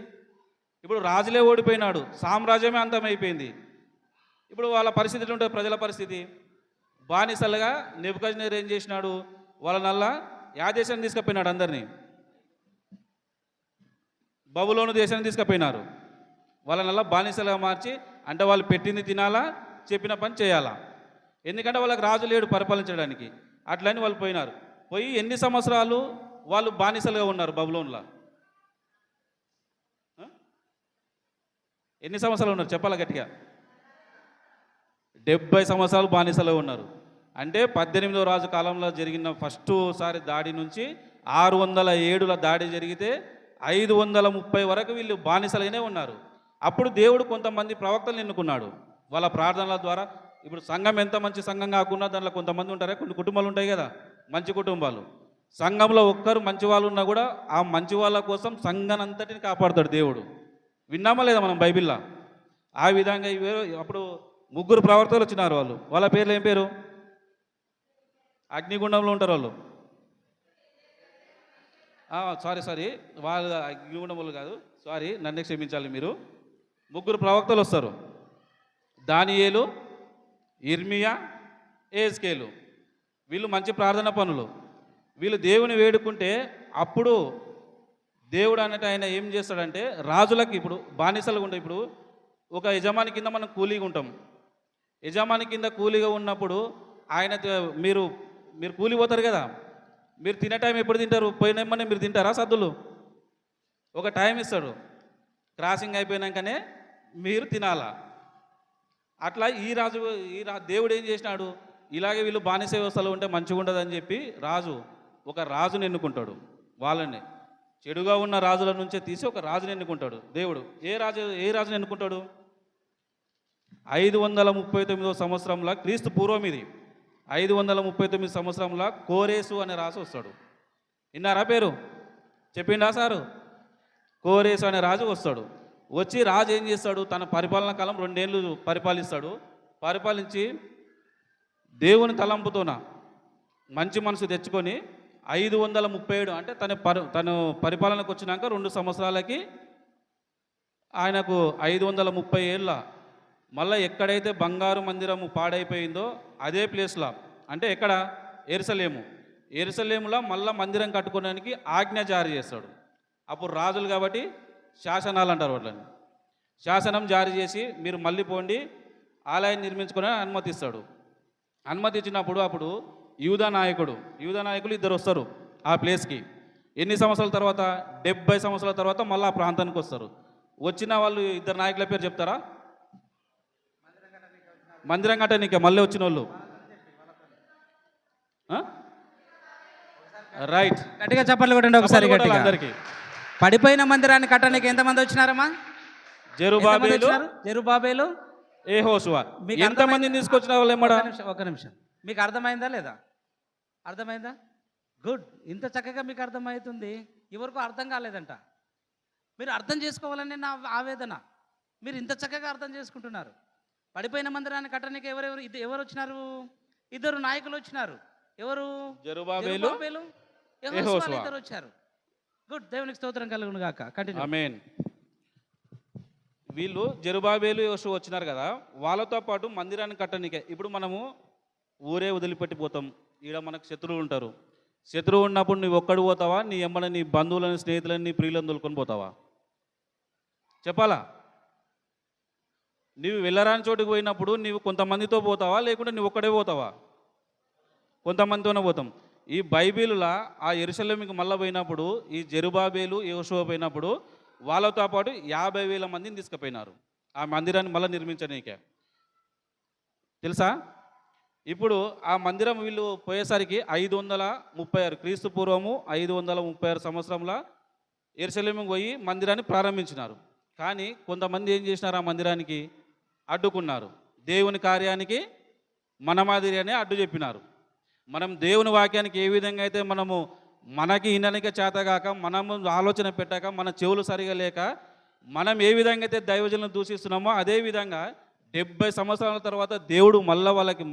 ఇప్పుడు రాజులే ఓడిపోయినాడు, సామ్రాజ్యమే అంతమైపోయింది. ఇప్పుడు వాళ్ళ పరిస్థితి ఎట్లా ఉంటుంది? ప్రజల పరిస్థితి బానిసలుగా నెబుకద్నెజరు ఏం చేసినాడు? వాళ్ళ నల్ల యా దేశాన్ని తీసుకుపోయినాడు అందరినీ. బబులోను దేశాన్ని తీసుకుపోయినారు. వాళ్ళనల్లా బానిసలుగా మార్చి, అంటే వాళ్ళు పెట్టింది తినాలా, చెప్పిన పని చేయాలా. ఎందుకంటే వాళ్ళకి రాజు లేడు పరిపాలించడానికి. అట్లని వాళ్ళు పోయినారు. పోయి ఎన్ని సంవత్సరాలు వాళ్ళు బానిసలుగా ఉన్నారు బబులోన్లో? ఎన్ని సంవత్సరాలు ఉన్నారు చెప్పాలా గట్టిగా? 70 సంవత్సరాలు బానిసలుగా ఉన్నారు. అంటే 18వ రాజు కాలంలో జరిగిన ఫస్ట్ సారి దాడి నుంచి 607 దాడి జరిగితే 530 వరకు వీళ్ళు బానిసలుగానే ఉన్నారు. అప్పుడు దేవుడు కొంతమంది ప్రవక్తలు ఎన్నుకున్నాడు. వాళ్ళ ప్రార్థనల ద్వారా. ఇప్పుడు సంఘం ఎంత మంచి సంఘం కాకుండా దాంట్లో కొంతమంది ఉంటారా, కొన్ని కుటుంబాలు ఉంటాయి కదా, మంచి కుటుంబాలు. సంఘంలో ఒక్కరు మంచి వాళ్ళు ఉన్నా కూడా ఆ మంచి వాళ్ళ కోసం సంఘం అంతటిని కాపాడుతాడు దేవుడు. విన్నామా లేదా మనం బైబిల్లో? ఆ విధంగా అప్పుడు 3 ప్రవక్తలు వచ్చినారు. వాళ్ళ పేర్లు ఏం పేరు? అగ్నిగుండంలో ఉంటారు వాళ్ళు. సారీ వాళ్ళు అగ్నిగుండంలో కాదు, సారీ, నన్నే క్షమించాలి మీరు. 3 ప్రవక్తలు వస్తారు. దానియేలు, ఇర్మియా, ఏజ్కేలు. వీళ్ళు మంచి ప్రార్థన పనులు. వీళ్ళు దేవుని వేడుకుంటే అప్పుడు దేవుడు అన్నట్టు ఆయన ఏం చేస్తాడంటే, రాజులకి ఇప్పుడు బానిసలుగా ఉంటాయి. ఇప్పుడు ఒక యజమాని కింద మనం కూలీగా ఉంటాం. యజమాని కింద కూలీగా ఉన్నప్పుడు ఆయన మీరు కూలి పోతారు కదా, మీరు తినే టైం ఎప్పుడు తింటారు? పోయినమ్మనే మీరు తింటారా సద్దులు? ఒక టైం ఇస్తాడు, క్రాసింగ్ అయిపోయినాకనే మీరు తినాలా. అట్లా దేవుడు ఏం చేసినాడు, ఇలాగే వీళ్ళు బానిస వ్యవస్థలో ఉంటే మంచిగా ఉండదని చెప్పి ఒక రాజుని ఎన్నుకుంటాడు. వాళ్ళని చెడుగా ఉన్న రాజుల నుంచే తీసి ఒక రాజుని ఎన్నుకుంటాడు దేవుడు. ఏ రాజుని ఎన్నుకుంటాడు? 539వ సంవత్సరంలో, క్రీస్తు పూర్వం ఇది, 539 సంవత్సరంలో కోరేసు అనే రాజు వస్తాడు. విన్నారా పేరు? చెప్పిండా సారు? కోరేసు అనే రాజు వస్తాడు. వచ్చి రాజు ఏం చేస్తాడు, తన పరిపాలన కాలం 2 ఏళ్ళు పరిపాలిస్తాడు. పరిపాలించి దేవుని తలంపుతోన మంచి మనసు తెచ్చుకొని 537 అంటే తను పరిపాలనకు వచ్చినాక 2 సంవత్సరాలకి ఆయనకు 530 ఏళ్ళ మళ్ళీ ఎక్కడైతే బంగారు మందిరము పాడైపోయిందో అదే ప్లేస్లో, అంటే ఎక్కడ? ఎరుసలేములో మళ్ళీ మందిరం కట్టుకోవడానికి ఆజ్ఞ జారీ చేస్తాడు. అప్పుడు రాజులు కాబట్టి శాసనాలు అంటారు వాళ్ళని. శాసనం జారీ చేసి మీరు మళ్ళీ పోండి, ఆలయాన్ని నిర్మించుకొని అనుమతిస్తాడు. అనుమతించినప్పుడు అప్పుడు యూదా నాయకులు 2 వస్తారు ఆ ప్లేస్కి. ఎన్ని సంవత్సరాల తర్వాత? 70 సంవత్సరాల తర్వాత మళ్ళీ ఆ ప్రాంతానికి వస్తారు. వచ్చిన వాళ్ళు 2 నాయకుల పేరు చెప్తారా? మందిరం కట్టనీకే మళ్ళీ వచ్చిన వాళ్ళు. రైట్, గట్టిగా చప్పట్లు కొట్టండి ఒకసారి గట్టిగా. అందరికీ. పడిపోయిన మందిరాన్ని కట్టడానికి ఎంతమంది వచ్చినారమ్మా? జెరుబాబేలు, యెహోషువ. ఎంతమందిని తీసుకొచ్చిన వాళ్ళు ఏమడా? ఒక నిమిషం, మీకు అర్థమైందా లేదా? అర్థమైందా? గుడ్. ఇంత చక్కగా మీకు అర్థమవుతుంది. ఎవరికో అర్థం కాలేదంట. మీరు అర్థం చేసుకోవాలని నా ఆవేదన. మీరు ఇంత చక్కగా అర్థం చేసుకుంటున్నారు. పడిపోయిన మందిరాన్ని కట్టడానికి ఎవరు వచ్చినారు? 2 నాయకులు వచ్చినారు. ఎవరు? జెరుబాబేలు, యెహోషువ. 2 వచ్చారు. గుడ్. దేవునికి స్తోత్రం కలుగును గాక. కంటిన్యూ. ఆమేన్. వీళ్ళు జెరుబాబేలు, యెహోషువ వచ్చినారు కదా, వాళ్ళతో పాటు మందిరాన్ని కట్టనీకే. ఇప్పుడు మనము ఊరే వదిలిపెట్టిపోతాం. ఈడ మనకు శత్రువులు ఉంటారు. శత్రువు ఉన్నప్పుడు నువ్వు ఒక్కడు పోతావా? నీ ఎమ్మని నీ బంధువులని, స్నేహితులని, నీ ప్రియులను తోలుకొని పోతావా? చెప్పాలా? నీవు వెళ్ళరాని చోటుకు పోయినప్పుడు నీవు కొంతమందితో పోతావా, లేకుంటే నువ్వు ఒక్కడే పోతావా? కొంతమందితోనే పోతాం. ఈ బైబిల్లో ఆ యెరూషలేముకి మళ్ళీ పోయినప్పుడు ఈ జెరుబాబేలు, యెహోషువ పోయినప్పుడు వాళ్ళతో పాటు 50,000 మందిని తీసుకుపోయినారు ఆ మందిరాన్ని మళ్ళీ నిర్మించనీకే. తెలుసా? ఇప్పుడు ఆ మందిరం వీళ్ళు పోయేసరికి 536 క్రీస్తు పూర్వము 536 సంవత్సరంలో యెరూషలేముకు పోయి మందిరాన్ని ప్రారంభించినారు. కానీ కొంతమంది ఏం చేసినారు? ఆ మందిరానికి అడ్డుకున్నారు. దేవుని కార్యానికి మన మాదిరిగానే అడ్డు చెప్పినారు. మనం దేవుని వాక్యానికి ఏ విధంగా అయితే మనకి వినడానికి చేతగాక, మనము ఆలోచన పెట్టాక, మన చెవులు సరిగా లేక మనం ఏ విధంగా అయితే దైవజనులను దూషిస్తున్నామో అదేవిధంగా 70 సంవత్సరాల తర్వాత దేవుడు మళ్ళీ వాళ్ళకి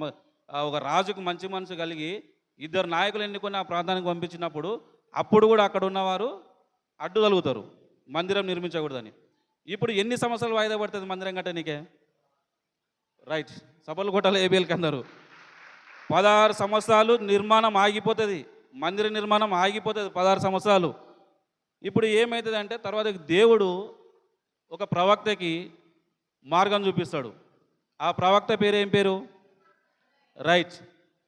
ఒక రాజుకు మంచి మనసు కలిగి 2 నాయకులు ఎన్నుకొని ఆ ప్రాంతానికి పంపించినప్పుడు అప్పుడు కూడా అక్కడ ఉన్నవారు అడ్డు కలుగుతారు మందిరం నిర్మించకూడదని. ఇప్పుడు ఎన్ని సంవత్సరాలు వాయిదా పడుతుంది మందిరం కట్టనీకే? రైట్, సభలు కొట్టాలి ఏబిఎల్కి అందరూ. 16 సంవత్సరాలు నిర్మాణం ఆగిపోతుంది. మందిర నిర్మాణం ఆగిపోతుంది 16 సంవత్సరాలు. ఇప్పుడు ఏమవుతుందంటే తర్వాత దేవుడు ఒక ప్రవక్తకి మార్గం చూపిస్తాడు. ఆ ప్రవక్త పేరు ఏం పేరు? రైట్.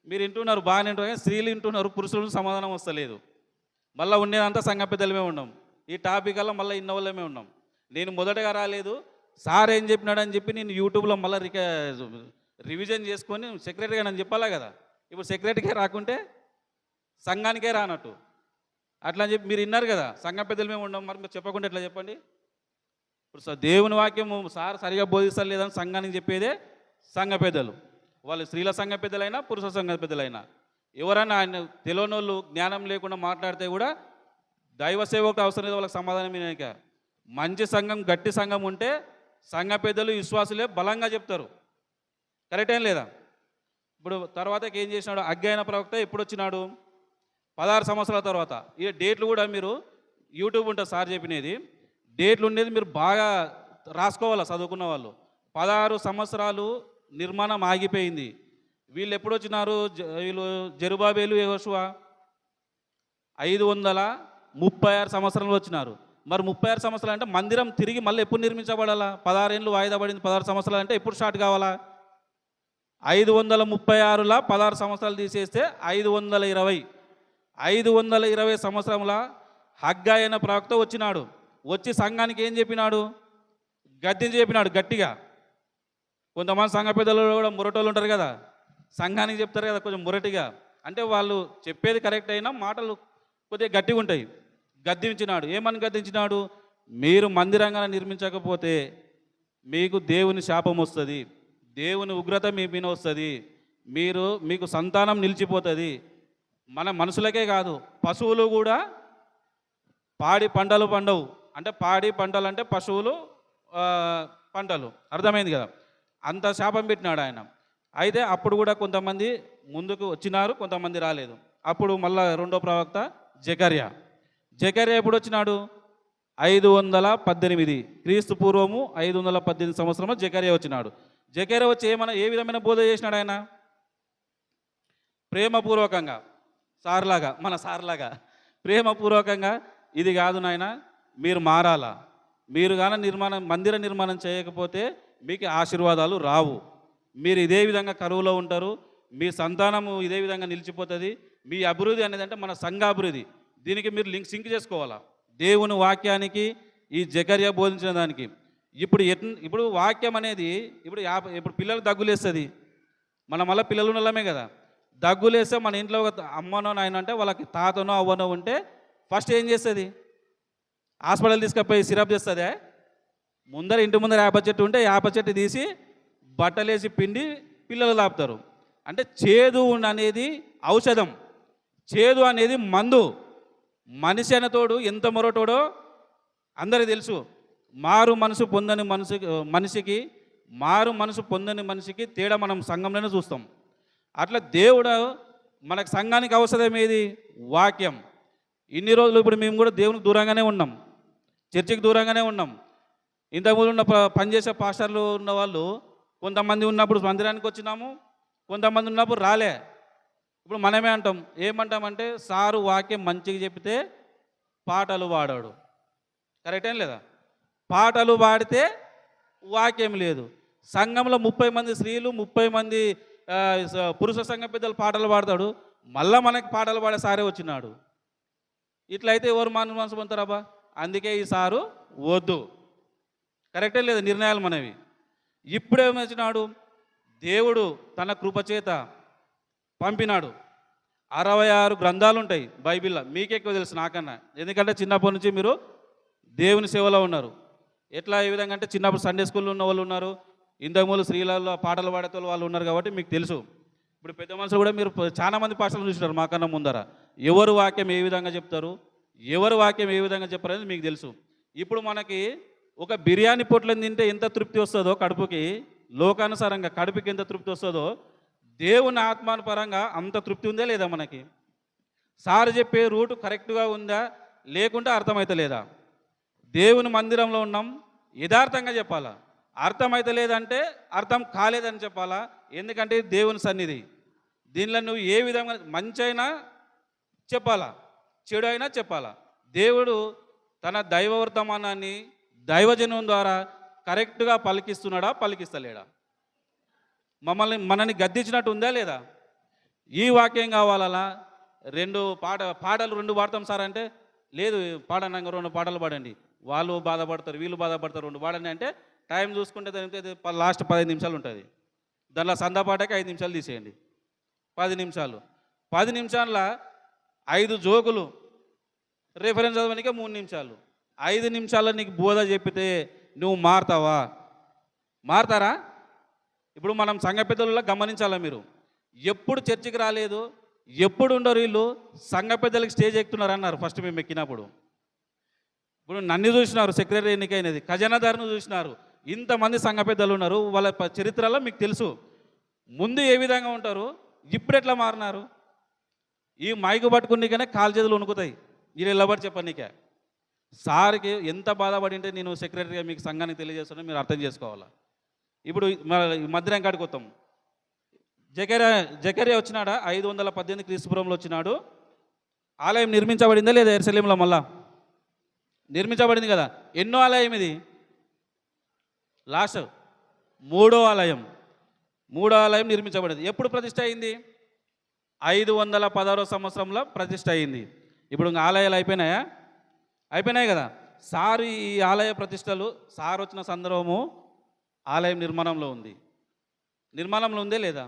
మీరు వింటున్నారు, బాగానే వింటున్నారు, కానీ స్త్రీలు వింటున్నారు, పురుషులకు సమాధానం వస్తలేదు. మళ్ళీ ఉండేదంతా సంఘ పెద్దలమే ఉన్నాం. ఈ టాపిక్ అలా మళ్ళీ ఇన్నోళ్ళమే ఉన్నాం. నేను మొదటగా రాలేదు, సార్ ఏం చెప్పినాడని చెప్పి నేను యూట్యూబ్లో మళ్ళీ రివిజన్ చేసుకొని సెక్రటరీగా నన్ను చెప్పాలా కదా. ఇప్పుడు సెక్రటరీకే రాకుంటే సంఘానికే రానట్టు. అట్లా అని చెప్పి మీరు విన్నారు కదా, సంఘ పెద్దలమే ఉన్నాం, మరి మీరు చెప్పకుండా ఎట్లా చెప్పండి? ఇప్పుడు దేవుని వాక్యం సార్ సరిగా బోధిస్తారు లేదని సంఘానికి చెప్పేదే సంఘ పెద్దలు. వాళ్ళు స్త్రీల సంఘ పెద్దలైనా పురుష సంఘ పెద్దలైనా ఎవరైనా ఆయన తెలియని వాళ్ళు జ్ఞానం లేకుండా మాట్లాడితే కూడా దైవ సేవకు అవసరం లేదు, వాళ్ళకి సమాధానం వినక. మంచి సంఘం, గట్టి సంఘం ఉంటే సంఘ పెద్దలు విశ్వాసులే బలంగా చెప్తారు. కరెక్ట్ ఏం లేదా? ఇప్పుడు తర్వాతకి ఏం చేసినాడు? హగ్గై అయిన ప్రవక్త ఎప్పుడు వచ్చినాడు? 16 సంవత్సరాల తర్వాత. ఈ డేట్లు కూడా మీరు యూట్యూబ్ ఉంటుంది సార్ చెప్పినది, డేట్లు ఉండేది మీరు బాగా రాసుకోవాలి చదువుకున్న వాళ్ళు. 16 సంవత్సరాలు నిర్మాణం ఆగిపోయింది. వీళ్ళు ఎప్పుడు వచ్చినారు? వీళ్ళు జెరుబాబేలు యెహోషువ 536 సంవత్సరంలో వచ్చినారు. మరి 36 సంవత్సరాలు అంటే మందిరం తిరిగి మళ్ళీ ఎప్పుడు నిర్మించబడాలా? 16 ఏళ్ళు వాయిదా పడింది. 16 సంవత్సరాలు అంటే ఎప్పుడు స్టార్ట్ కావాలా? 536లా 16 సంవత్సరాలు తీసేస్తే 520. 520 సంవత్సరంలో హగ్గై అయిన ప్రవక్త వచ్చినాడు. వచ్చి సంఘానికి ఏం చెప్పినాడు? గద్దించి చెప్పినాడు గట్టిగా. కొంతమంది సంఘ పెద్దలు కూడా మురటోళ్ళు ఉంటారు కదా, సంఘానికి చెప్తారు కదా కొంచెం మురటిగా. అంటే వాళ్ళు చెప్పేది కరెక్ట్ అయినా మాటలు కొద్దిగా గట్టిగా ఉంటాయి. గద్దించినాడు. ఏమని గద్దించినాడు? మీరు మందిరంగా నిర్మించకపోతే మీకు దేవుని శాపం వస్తుంది, దేవుని ఉగ్రత మీ మీద వస్తుంది, మీకు సంతానం నిలిచిపోతుంది. మన మనుషులకే కాదు, పశువులు కూడా పాడి పంటలు పండవు. అంటే పాడి పంటలు అంటే పశువులు పంటలు, అర్థమైంది కదా. అంత శాపం పెట్టినాడు ఆయన. అయితే అప్పుడు కూడా కొంతమంది ముందుకు వచ్చినారు, కొంతమంది రాలేదు. అప్పుడు మళ్ళా రెండో ప్రవక్త జకర్యా ఎప్పుడు వచ్చినాడు? 518 క్రీస్తు పూర్వము 518 సంవత్సరంలో జకర్యా వచ్చినాడు. జకర్యా వచ్చి ఏ విధమైన బోధ చేసినాడు ఆయన? ప్రేమపూర్వకంగా, మన సార్లాగా ప్రేమపూర్వకంగా, ఇది కాదు నాయన, మీరు మారాలా, మీరు కానీ మందిర నిర్మాణం చేయకపోతే మీకు ఆశీర్వాదాలు రావు, మీరు ఇదే విధంగా కరువులో ఉంటారు, మీ సంతానము ఇదే విధంగా నిలిచిపోతుంది. మీ అభివృద్ధి అనేది అంటే మన సంఘ అభివృద్ధి, దీనికి మీరు సింక్ చేసుకోవాలా దేవుని వాక్యానికి, ఈ జకర్యా బోధించిన దానికి. ఇప్పుడు వాక్యం అనేది ఇప్పుడు పిల్లలు దగ్గులేస్తుంది, మన మళ్ళీ పిల్లలు ఉన్నమే కదా. దగ్గులేస్తే మన ఇంట్లో ఒక అమ్మనో నాయన అంటే వాళ్ళకి తాతనో అవ్వనో ఉంటే ఫస్ట్ ఏం చేస్తుంది? హాస్పిటల్ తీసుకుపోయి సిరప్ చేస్తుందే. ముందర ఇంటి ముందర వేప చెట్టు ఉంటే వేప చెట్టు తీసి బట్టలేసి పిండి పిల్లలు లాపుతారు. అంటే చేదు అనేది ఔషధం, చేదు అనేది మందు. మనిషి అనేతోడు ఎంత మొరటోడో అందరికీ తెలుసు. మారు మనసు పొందని మనిషికి తేడా మనం సంఘంలోనే చూస్తాం. అట్లా దేవుడు మనకు సంఘానికి అవసరం ఏది? వాక్యం. ఇన్ని రోజులు ఇప్పుడు మేము కూడా దేవునికి దూరంగానే ఉన్నాం, చర్చికి దూరంగానే ఉన్నాం. ఇంతకుముందు ఉన్న పనిచేసే పాస్టర్లు ఉన్న వాళ్ళు కొంతమంది ఉన్నప్పుడు మందిరానికి వచ్చినాము, కొంతమంది ఉన్నప్పుడు రాలే. ఇప్పుడు మనమే అంటాం, ఏమంటామంటే సారు వాక్యం మంచిగా చెప్తే పాటలు పాడాడు. కరెక్ట్ ఏం లేదా? పాటలు పాడితే వాక్యం లేదు. సంఘంలో 30 మంది స్త్రీలు, 30 మంది పురుష సంఘ పెద్దలు పాటలు పాడతాడు, మళ్ళీ మనకి పాటలు పాడే సారే వచ్చినాడు. ఇట్లయితే ఎవరు మనసు పొందుతారబ్బా? అందుకే ఈ సారు వద్దు. కరెక్టే లేదా? నిర్ణయాలు మనవి. ఇప్పుడేమొచ్చినాడు? దేవుడు తన కృపచేత పంపినాడు. 66 గ్రంథాలు ఉంటాయి బైబిల్లో. మీకెక్కువ తెలుసు నాకన్నా, ఎందుకంటే చిన్నప్పటి నుంచి మీరు దేవుని సేవలో ఉన్నారు. ఏ విధంగా అంటే చిన్నప్పుడు సండే స్కూల్లో ఉన్న వాళ్ళు ఉన్నారు, ఇంతకుముందు స్త్రీలలో పాటలు పాడే వాళ్ళు ఉన్నారు, కాబట్టి మీకు తెలుసు. ఇప్పుడు పెద్ద మనుషులు కూడా మీరు చాలా మంది పాటలు చూసినారు మాకన్నా ముందర. ఎవరు వాక్యం ఏ విధంగా చెప్తారు, ఎవరు వాక్యం ఏ విధంగా చెప్పారనేది మీకు తెలుసు. ఇప్పుడు మనకి ఒక బిర్యానీ పొట్లను తింటే ఎంత తృప్తి వస్తుందో కడుపుకి, లోకానుసారంగా కడుపుకి ఎంత తృప్తి వస్తుందో దేవుని ఆత్మానుపరంగా అంత తృప్తి ఉందా లేదా మనకి? సార్ చెప్పే రూటు కరెక్ట్గా ఉందా లేకుంటే అర్థమైతలేదా? దేవుని మందిరంలో ఉన్నాం, యథార్థంగా చెప్పాలా. అర్థమైతే లేదంటే అర్థం కాలేదని చెప్పాలా. ఎందుకంటే దేవుని సన్నిధి, దీనిలో నువ్వు ఏ విధంగా మంచి అయినా చెప్పాలా, చెడు అయినా చెప్పాలా. దేవుడు తన దైవ వర్తమానాన్ని దైవజనం ద్వారా కరెక్ట్గా పలికిస్తున్నాడా, పలికిస్తలేడా? మనని గద్దించినట్టు ఉందా లేదా? ఈ వాక్యం కావాలా? పాటలు 2 పాడతాం సార్ అంటే, లేదు పాడనంగా 2 పాటలు పాడండి, వాళ్ళు బాధపడతారు వీళ్ళు బాధపడతారు, 2 పాడండి అంటే టైం చూసుకుంటే దానికి లాస్ట్ 15 నిమిషాలు ఉంటుంది. దానిలో సందా పాటకి 5 నిమిషాలు తీసేయండి, 10 నిమిషాలు. 10 నిమిషాల 5 జోకులు, రిఫరెన్స్ చదవడానికి 3 నిమిషాలు. 5 నిమిషాల్లో నీకు బోధ చెప్పితే నువ్వు మారుతావా? మారుతారా? ఇప్పుడు మనం సంఘ పెద్దలలో గమనించాలా, మీరు ఎప్పుడు చర్చికి రాలేదు, ఎప్పుడు ఉండరు వీళ్ళు, సంఘ పెద్దలకి స్టేజ్ ఎక్కుతున్నారు అన్నారు ఫస్ట్ మేము ఎక్కినప్పుడు. ఇప్పుడు నన్ను చూసినారు, సెక్రటరీ ఎన్నికైనది, ఖజానాదారును చూసినారు, ఇంతమంది సంఘ పెద్దలు ఉన్నారు, వాళ్ళ చరిత్రలో మీకు తెలుసు. ముందు ఏ విధంగా ఉంటారు, ఇప్పుడు ఎట్లా మారినారు? ఈ మైకు పట్టుకునికనే కాలు చేతులు వణుకుతాయి, వీళ్ళు ఎల్లబడి చెప్పనీకే. సార్కి ఎంత బాధపడింటే నేను సెక్రటరీగా మీకు సంఘానికి తెలియజేస్తున్నా, మీరు అర్థం చేసుకోవాలా. ఇప్పుడు మధ్యాహ్నం కాడికి వస్తాం. జకర్యా వచ్చినాడా? 518 క్రీస్తుపురంలో వచ్చినాడు. ఆలయం నిర్మించబడిందా లేదా? యెరూషలేములో మళ్ళా నిర్మించబడింది కదా. ఎన్నో ఆలయం ఇది? లాస్ట్ 3వ ఆలయం. 3వ ఆలయం నిర్మించబడింది. ఎప్పుడు ప్రతిష్ట అయింది? 516వ సంవత్సరంలో ప్రతిష్ట అయింది. ఇప్పుడు ఆలయాలు అయిపోయినాయా? అయిపోయినాయి కదా. సారు ఈ ఆలయ ప్రతిష్టలు సార్ వచ్చిన సందర్భము ఆలయం నిర్మాణంలో ఉంది. నిర్మాణంలో ఉందే లేదా?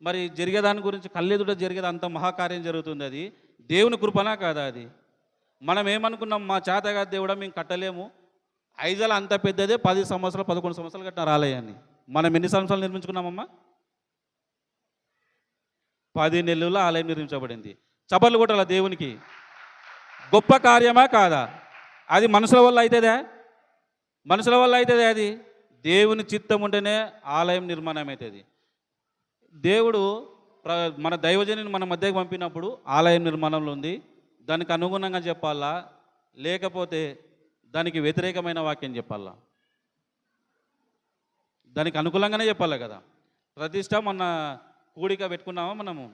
మరి జరిగేదాని గురించి కళ్ళెదుట జరిగేది అంత మహాకార్యం జరుగుతుంది. అది దేవుని కృపనా కాదా? అది మనం ఏమనుకున్నాం, మా చేతగా దేవుడా మేము కట్టలేము, ఐజాల అంత పెద్దదే, 10 సంవత్సరాలు 11 సంవత్సరాలు కట్టినారు ఆలయాన్ని. మనం ఎన్ని సంవత్సరాలు నిర్మించుకున్నామమ్మా? 10 నెలల్లో ఆలయం నిర్మించబడింది. చపర్లు కొట్టాల దేవునికి. గొప్ప కార్యమా కాదా? అది మనుషుల వల్ల అవుతుందా? మనుషుల వల్ల అవుతుంది? అది దేవుని చిత్తం ఉంటేనే ఆలయం నిర్మాణం అవుతుంది. దేవుడు మన దైవజనుని మన మధ్యకి పంపినప్పుడు ఆలయం నిర్మాణంలో ఉంది, దానికి అనుగుణంగా చెప్పాలా, లేకపోతే దానికి వ్యతిరేకమైన వాక్యం చెప్పాలా? దానికి అనుకూలంగానే చెప్పాలి కదా. ప్రతిష్ట మొన్న కూడిక పెట్టుకున్నామా, మనము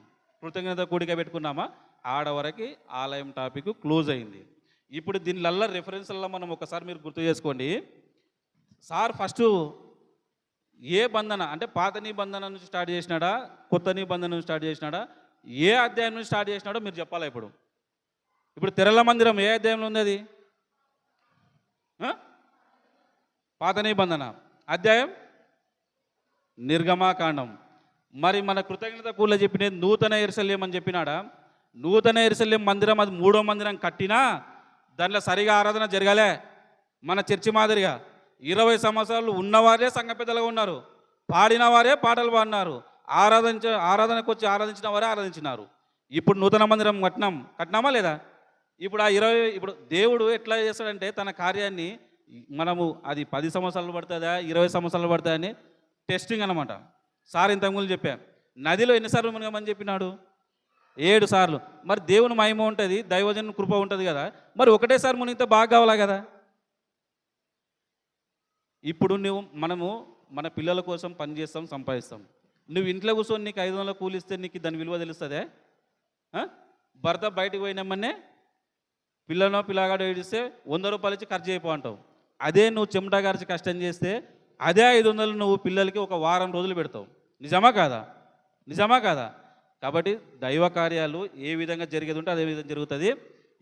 కృతజ్ఞత కూడిక పెట్టుకున్నామా, ఆడవరకు ఆలయం టాపిక్ క్లోజ్ అయింది. ఇప్పుడు దీనిలల్లా రెఫరెన్స్లలో మనం ఒకసారి మీరు గుర్తు చేసుకోండి. సార్ ఫస్ట్ ఏ బంధన అంటే పాత నిబంధన నుంచి స్టార్ట్ చేసినాడా, కొత్త నిబంధన నుంచి స్టార్ట్ చేసినాడా, ఏ అధ్యాయం నుంచి స్టార్ట్ చేసినాడో మీరు చెప్పాలా. ఇప్పుడు తెరల మందిరం ఏ అధ్యాయంలో ఉంది? అది పాత నిబంధన అధ్యాయం నిర్గమాకాండం. మరి మన కృతజ్ఞత కూడలో చెప్పినది నూతన యెరూషలేము అని చెప్పినాడా? నూతన యెరూషలేము మందిరం అది 3వ మందిరం కట్టినా దాంట్లో సరిగా ఆరాధన జరగాలే. మన చర్చి మాదిరిగా 20 సంవత్సరాలు ఉన్నవారే సంఘ పెద్దలుగా ఉన్నారు, పాడిన వారే పాటలు పాడినారు, ఆరాధనకు వచ్చి ఆరాధించిన వారే ఆరాధించినారు. ఇప్పుడు నూతన మందిరం కట్టినామా లేదా? ఇప్పుడు దేవుడు ఎట్లా చేస్తాడంటే తన కార్యాన్ని మనము అది 10 సంవత్సరాలు పడుతుందా 20 సంవత్సరాలు పడుతుందా అని టెస్టింగ్ అనమాట. సార్ ఇంతకుముందు చెప్పా, నదిలో ఎన్నిసార్లు మునగమని చెప్పినాడు? 7 సార్లు. మరి దేవుని మహిమ ఉంటుంది, దైవజన కృప ఉంటుంది కదా, మరి ఒకటేసారి మునిగితే బాగా కావాలా కదా. ఇప్పుడు మనము మన పిల్లల కోసం పని చేస్తాం, సంపాదిస్తాం. నువ్వు ఇంట్లో కూర్చొని నీకు 500 కూలిస్తే నీకు దాని విలువ తెలుస్తుందే? భర్త బయటకు పోయినామనే పిల్లగాడు ఏడిస్తే 100 రూపాయలు ఇచ్చి ఖర్చు అయిపో అంటావు. అదే నువ్వు చెమట గారిచి కష్టం చేస్తే అదే 500 నువ్వు పిల్లలకి ఒక వారం రోజులు పెడతావు. నిజమా కాదా? నిజమా కాదా? కాబట్టి దైవ కార్యాలు ఏ విధంగా జరిగేది ఉంటే అదే విధంగా జరుగుతుంది.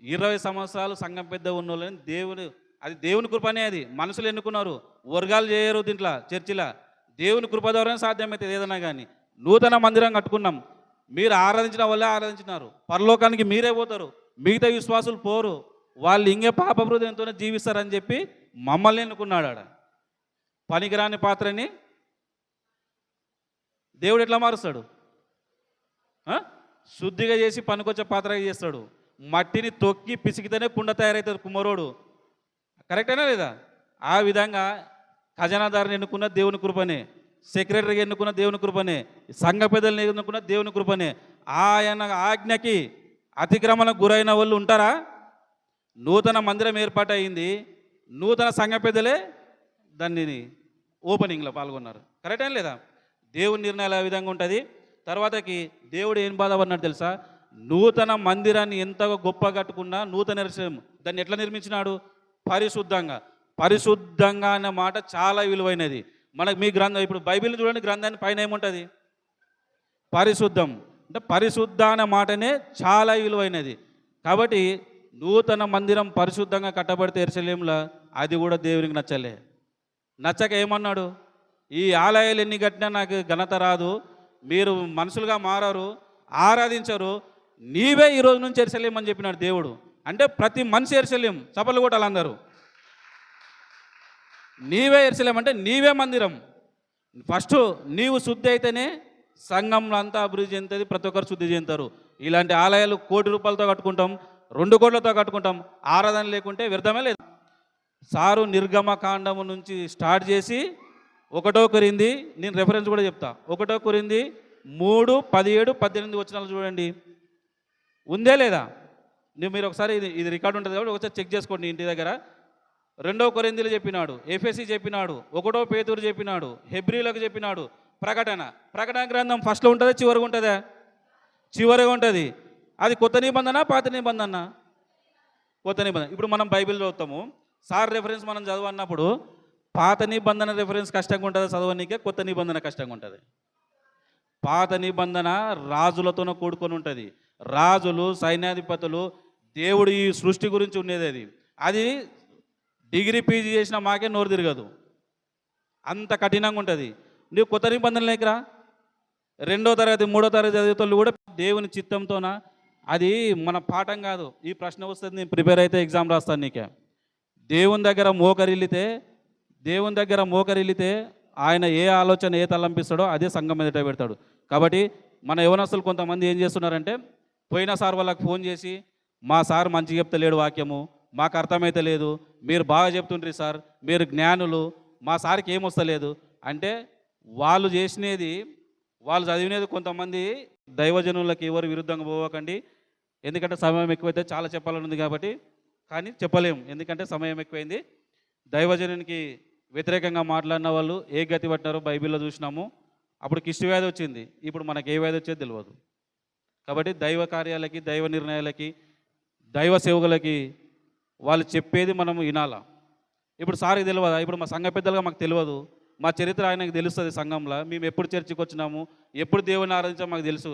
20 సంవత్సరాలు సంఘం పెద్ద ఉన్న వాళ్ళని అది దేవుని కృపనే. అది మనుషులు ఎన్నుకున్నారు, వర్గాలు చేయరు దీంట్లో చర్చిలా. దేవుని కృప ద్వారానే సాధ్యమవుతుంది ఏదైనా కానీ. నూతన మందిరం కట్టుకున్నాం, మీరు ఆరాధించిన వాళ్ళే ఆరాధించినారు, పరలోకానికి మీరే పోతారు, మిగతా విశ్వాసులు పోరు, వాళ్ళు ఇంకే పాప హృదయంతోనే జీవిస్తారని చెప్పి మమ్మల్ని ఎన్నుకున్నాడు. ఆడ పనికిరాని పాత్రని దేవుడు ఎట్లా మారుస్తాడు? శుద్ధిగా చేసి పనికొచ్చే పాత్రగా చేస్తాడు. మట్టిని తొక్కి పిసికితేనే కుండ తయారవుతాడు కుమ్మరోడు. కరెక్టేనా లేదా? ఆ విధంగా ఖజానాదారుని ఎన్నుకున్న దేవుని కృపనే, సెక్రటరీగా ఎన్నుకున్న దేవుని కృపనే, సంఘ పెద్దలను ఎన్నుకున్న దేవుని కృపనే. ఆయన ఆజ్ఞకి అతిక్రమణకు గురైన వాళ్ళు ఉంటారా? నూతన మందిరం ఏర్పాటు అయింది, నూతన సంఘ పెద్దలే దాన్ని ఓపెనింగ్లో పాల్గొన్నారు. కరెక్టేనా లేదా? దేవుని నిర్ణయాలు ఆ విధంగా ఉంటుంది. తర్వాతకి దేవుడు ఏం బాధపడినాడు తెలుసా? నూతన మందిరాన్ని ఎంత గొప్ప కట్టుకున్నా నూతన దాన్ని ఎట్లా నిర్మించినాడు? పరిశుద్ధంగా. పరిశుద్ధంగా అనే మాట చాలా విలువైనది. మనకు మీ గ్రంథం ఇప్పుడు బైబిల్ చూడండి, గ్రంథాన్ని పైన ఏముంటుంది? పరిశుద్ధం. అంటే పరిశుద్ధ అనే మాటనే చాలా విలువైనది. కాబట్టి నూతన మందిరం పరిశుద్ధంగా కట్టబడితే యెరూషలేములో అది కూడా దేవునికి నచ్చలే. నచ్చక ఏమన్నాడు? ఈ ఆలయాలు ఎన్ని కట్టినా నాకు ఘనత రాదు, మీరు మనుషులుగా మారారు, ఆరాధించరు, నీవే ఈరోజు నుంచి యెరూషలేం అని చెప్పినాడు దేవుడు. అంటే ప్రతి మనిషి యెరూషలేం. చప్పట్లు కొట్టాలి అందరూ. నీవే యెరూషలేం అంటే నీవే మందిరం. ఫస్ట్ నీవు శుద్ధి అయితేనే సంఘంలో అంతా అభివృద్ధి చెందుతుంది, ప్రతి ఒక్కరు శుద్ధి చెందుతారు. ఇలాంటి ఆలయాలు ₹1,00,00,000 కట్టుకుంటాం, 2 కోట్లతో కట్టుకుంటాం, ఆరాధన లేకుంటే వ్యర్థమే లేదు. సారు నిర్గమకాండము నుంచి స్టార్ట్ చేసి 1 కొరింథీ, నేను రెఫరెన్స్ కూడా చెప్తా, 1 కొరింథీ 3, 17, 18 వచనాలు చూడండి. ఉందే లేదా? మీరు ఒకసారి ఇది రికార్డు ఉంటుంది కాబట్టి ఒకసారి చెక్ చేసుకోండి ఇంటి దగ్గర. 2 కొరింథీలు చెప్పినాడు, ఎఫెసీ చెప్పినాడు, 1 పేతురు చెప్పినాడు, హెబ్రీలకు చెప్పినాడు, ప్రకటన గ్రంథం ఫస్ట్లో ఉంటుందా చివరిగా ఉంటుందా? చివరిగా ఉంటుంది. అది కొత్త నిబంధన పాత నిబంధన? కొత్త నిబంధన. ఇప్పుడు మనం బైబిల్ చదువుతాము, సార్ రెఫరెన్స్ మనం చదవన్నప్పుడు పాత నిబంధన రెఫరెన్స్ కష్టంగా ఉంటుంది చదవనీకే, కొత్త నిబంధన కష్టంగా ఉంటుంది. పాత నిబంధన రాజులతోనే కూడుకొని ఉంటుంది. రాజులు, సైన్యాధిపతులు, దేవుడు ఈ సృష్టి గురించి ఉండేది. అది డిగ్రీ పీజీ చేసిన మాకే నోరు తిరగదు, అంత కఠినంగా ఉంటుంది. నువ్వు కొత్త నిబంధనలేకి రా, 2వ తరగతి 3వ తరగతి చదివేతోళ్ళు కూడా దేవుని చిత్తంతోన, అది మన పాఠం కాదు. ఈ ప్రశ్న వస్తుంది, నేను ప్రిపేర్ అయితే ఎగ్జామ్ రాస్తాను నీకే. దేవుని దగ్గర మోకరిల్లితే ఆయన ఏ ఆలోచన ఏ తలంపిస్తాడో అదే సంఘం ఎదుట పెడతాడు. కాబట్టి మన యవనస్తులు కొంతమంది ఏం చేస్తున్నారంటే, పోయిన సార్ వాళ్ళకి ఫోన్ చేసి, మా సార్ మంచిగా చెప్తలేడు వాక్యము, మాకు అర్థమైతే లేదు, మీరు బాగా చెప్తుండ్రి సార్, మీరు జ్ఞానులు, మా సార్కి ఏమొస్తలేదు అంటే, వాళ్ళు చేసినది, వాళ్ళు చదివినది కొంతమంది దైవజనులకి ఎవరు విరుద్ధంగా పోవకండి. ఎందుకంటే సమయం ఎక్కువైతే చాలా చెప్పాలని ఉంది కాబట్టి, కానీ చెప్పలేము ఎందుకంటే సమయం ఎక్కువైంది. దైవజనునికి వ్యతిరేకంగా మాట్లాడిన వాళ్ళు ఏ గతి పట్టినారో బైబిల్లో చూసినాము. అప్పుడు కిష్టి వ్యాధి వచ్చింది, ఇప్పుడు మనకి ఏ వ్యాధి వచ్చేది తెలియదు. కాబట్టి దైవ కార్యాలకి, దైవ నిర్ణయాలకి, దైవ సేవకులకి వాళ్ళు చెప్పేది మనము వినాలా. ఇప్పుడు సార్కి తెలియదా? ఇప్పుడు మా సంఘ పెద్దలుగా మాకు తెలియదు, మా చరిత్ర ఆయనకు తెలుస్తుంది. సంఘంలో మేము ఎప్పుడు చర్చికి వచ్చినాము, ఎప్పుడు దేవుని ఆరాధించామో మాకు తెలుసు,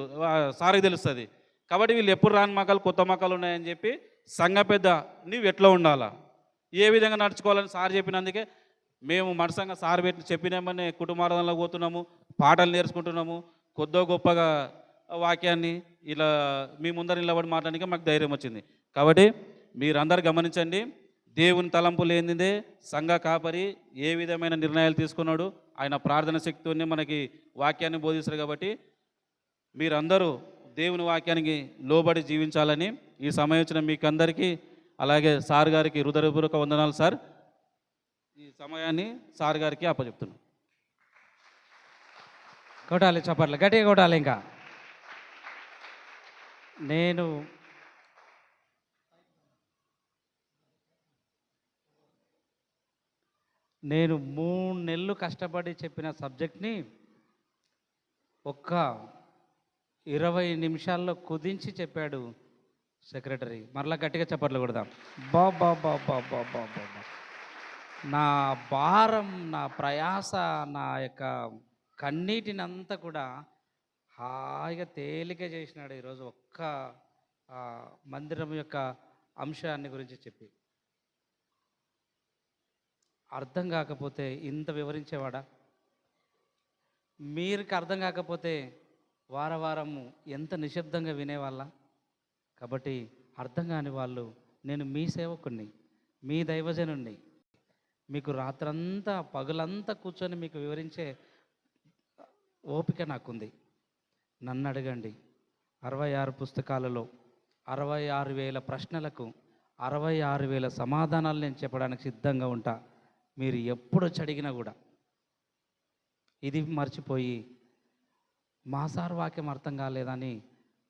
సార్కి తెలుస్తుంది. కాబట్టి వీళ్ళు ఎప్పుడు రాని మకాలు, కొత్త మకాలు ఉన్నాయని చెప్పి సంఘ పెద్ద నీవు ఎట్లా ఉండాలా, ఏ విధంగా నడుచుకోవాలని సార్ చెప్పినందుకే మేము మనసంగా సార్ చెప్పినామని కుటుంబారాధనలో పోతున్నాము, పాటలు నేర్చుకుంటున్నాము, కొద్దో గొప్పగా వాక్యాన్ని ఇలా మీ ముందర నిలబడి మాట్లాడడానికి మాకు ధైర్యం వచ్చింది. కాబట్టి మీరందరూ గమనించండి, దేవుని తలంపు లేనిదే సంఘ కాపరి ఏ విధమైన నిర్ణయాలు తీసుకున్నాడు, ఆయన ప్రార్థన శక్తితోనే మనకి వాక్యాన్ని బోధిస్తారు. కాబట్టి మీరందరూ దేవుని వాక్యానికి లోబడి జీవించాలని ఈ సమయం వచ్చిన మీకు అందరికీ, అలాగే సార్ గారికి హృదయపూర్వక వందనాలు సార్. ఈ సమయాన్ని సార్ గారికి అప్పచెప్తున్నాను. కొట్టాలి చప్పట్లు, గట్టిగా కొట్టాలి. ఇంకా నేను నేను 3 నెలలు కష్టపడి చెప్పిన సబ్జెక్ట్ని ఒక్క 20 నిమిషాల్లో కుదించి చెప్పాడు సెక్రటరీ. మరలా గట్టిగా చప్పట్లు కొడదాం. బాబా నా భారం, నా ప్రయాస, నా యొక్క కన్నీటిని అంతా కూడా హాయిగా తేలిక చేసినాడు ఈరోజు ఒక్క మందిరం యొక్క అంశాన్ని గురించి చెప్పి. అర్థం కాకపోతే ఇంత వివరించేవాడా? మీకు అర్థం కాకపోతే వారము ఎంత నిశ్శబ్దంగా వినేవాళ్ళ? కాబట్టి అర్థం కాని వాళ్ళు, నేను మీ సేవకుణ్ణి, మీ దైవజనుణ్ణి, మీకు రాత్రంతా పగలంతా కూర్చొని మీకు వివరించే ఓపిక నాకుంది. నన్ను అడగండి, 66 పుస్తకాలలో 66,000 ప్రశ్నలకు 66,000 సమాధానాలు నేను చెప్పడానికి సిద్ధంగా ఉంటా. మీరు ఎప్పుడు అడిగినా కూడా ఇది మర్చిపోయి మా సార్ వాక్యం అర్థం కాలేదని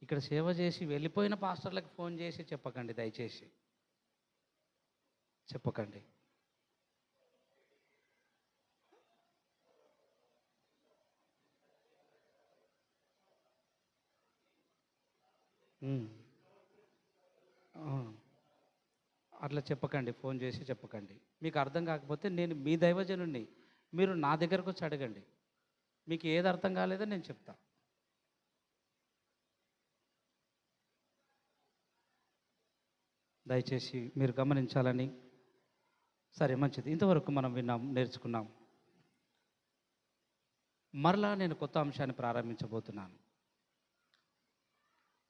ఇక్కడ సేవ చేసి వెళ్ళిపోయిన పాస్టర్లకు ఫోన్ చేసి చెప్పకండి, దయచేసి చెప్పకండి. అట్లా చెప్పకండి, ఫోన్ చేసి చెప్పకండి. మీకు అర్థం కాకపోతే నేను మీ దైవజనుడిని, మీరు నా దగ్గరకు వచ్చి అడగండి. మీకు ఏది అర్థం కాలేదో నేను చెప్తా. దయచేసి మీరు గమనించాలని. సరే, మంచిది. ఇంతవరకు మనం విన్నాం, నేర్చుకున్నాం. మరలా నేను కొత్త అంశాన్ని ప్రారంభించబోతున్నాను.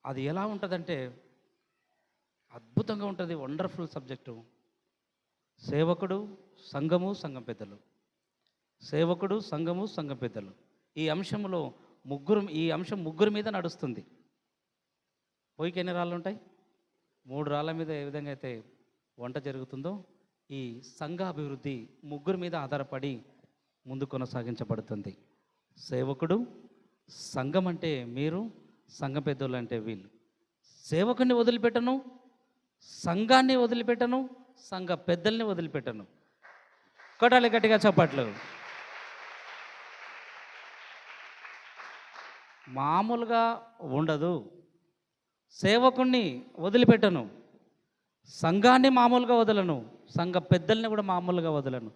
అది ఎలా ఉంటుందంటే అద్భుతంగా ఉంటుంది. Wonderful subject. సేవకుడు, సంఘము, సంఘం పెద్దలు. సేవకుడు, సంఘము, సంఘం పెద్దలు. ఈ అంశంలో ఈ అంశం ముగ్గురు మీద నడుస్తుంది. పొయ్యికి ఎన్ని రాళ్ళు ఉంటాయి? 3 రాళ్ళ మీద ఏ విధంగా అయితే వంట జరుగుతుందో, ఈ సంఘ అభివృద్ధి ముగ్గురు మీద ఆధారపడి ముందు కొనసాగించబడుతుంది. సేవకుడు, సంఘం అంటే మీరు, సంఘ పెద్దలు అంటే వీళ్ళు. సేవకుని వదిలిపెట్టను, సంఘాన్ని వదిలిపెట్టను, సంఘ పెద్దల్ని వదిలిపెట్టను. కొట్టాలి గట్టిగా చప్పట్లు. మామూలుగా ఉండదు. సేవకుణ్ణి వదిలిపెట్టను, సంఘాన్ని మామూలుగా వదలను, సంఘ పెద్దల్ని కూడా మామూలుగా వదలను.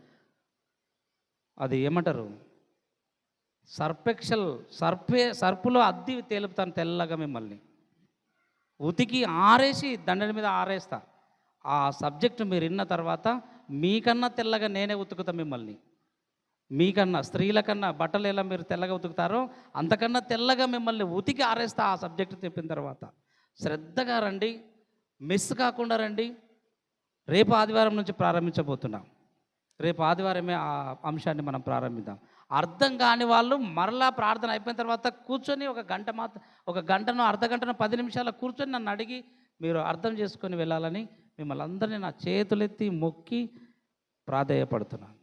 అది ఏమంటారు? సర్పులో అద్ది తేలుపుతాను తెల్లగా మిమ్మల్ని. ఉతికి ఆరేసి దండని మీద ఆరేస్తా. ఆ సబ్జెక్టు మీరు విన్న తర్వాత మీకన్నా తెల్లగా నేనే ఉతుకుతా మిమ్మల్ని. మీకన్నా, స్త్రీల కన్నా బట్టలు ఎలా మీరు తెల్లగా ఉతుకుతారో అంతకన్నా తెల్లగా మిమ్మల్ని ఉతికి ఆరేస్తా. ఆ సబ్జెక్టు చెప్పిన తర్వాత శ్రద్ధగా రండి, మిస్ కాకుండా రండి. రేపు ఆదివారం నుంచి ప్రారంభించబోతున్నాం. రేపు ఆదివారమే ఆ అంశాన్ని మనం ప్రారంభిద్దాం. అర్థం కాని వాళ్ళు మరలా ప్రార్థన అయిపోయిన తర్వాత కూర్చొని ఒక గంటనో అర్ధగంటనో 10 నిమిషాలు కూర్చొని నన్ను అడిగి మీరు అర్థం చేసుకొని వెళ్ళాలని మిమ్మల్ని అందరినీ నా చేతులెత్తి మొక్కి ప్రాధేయపడుతున్నాను.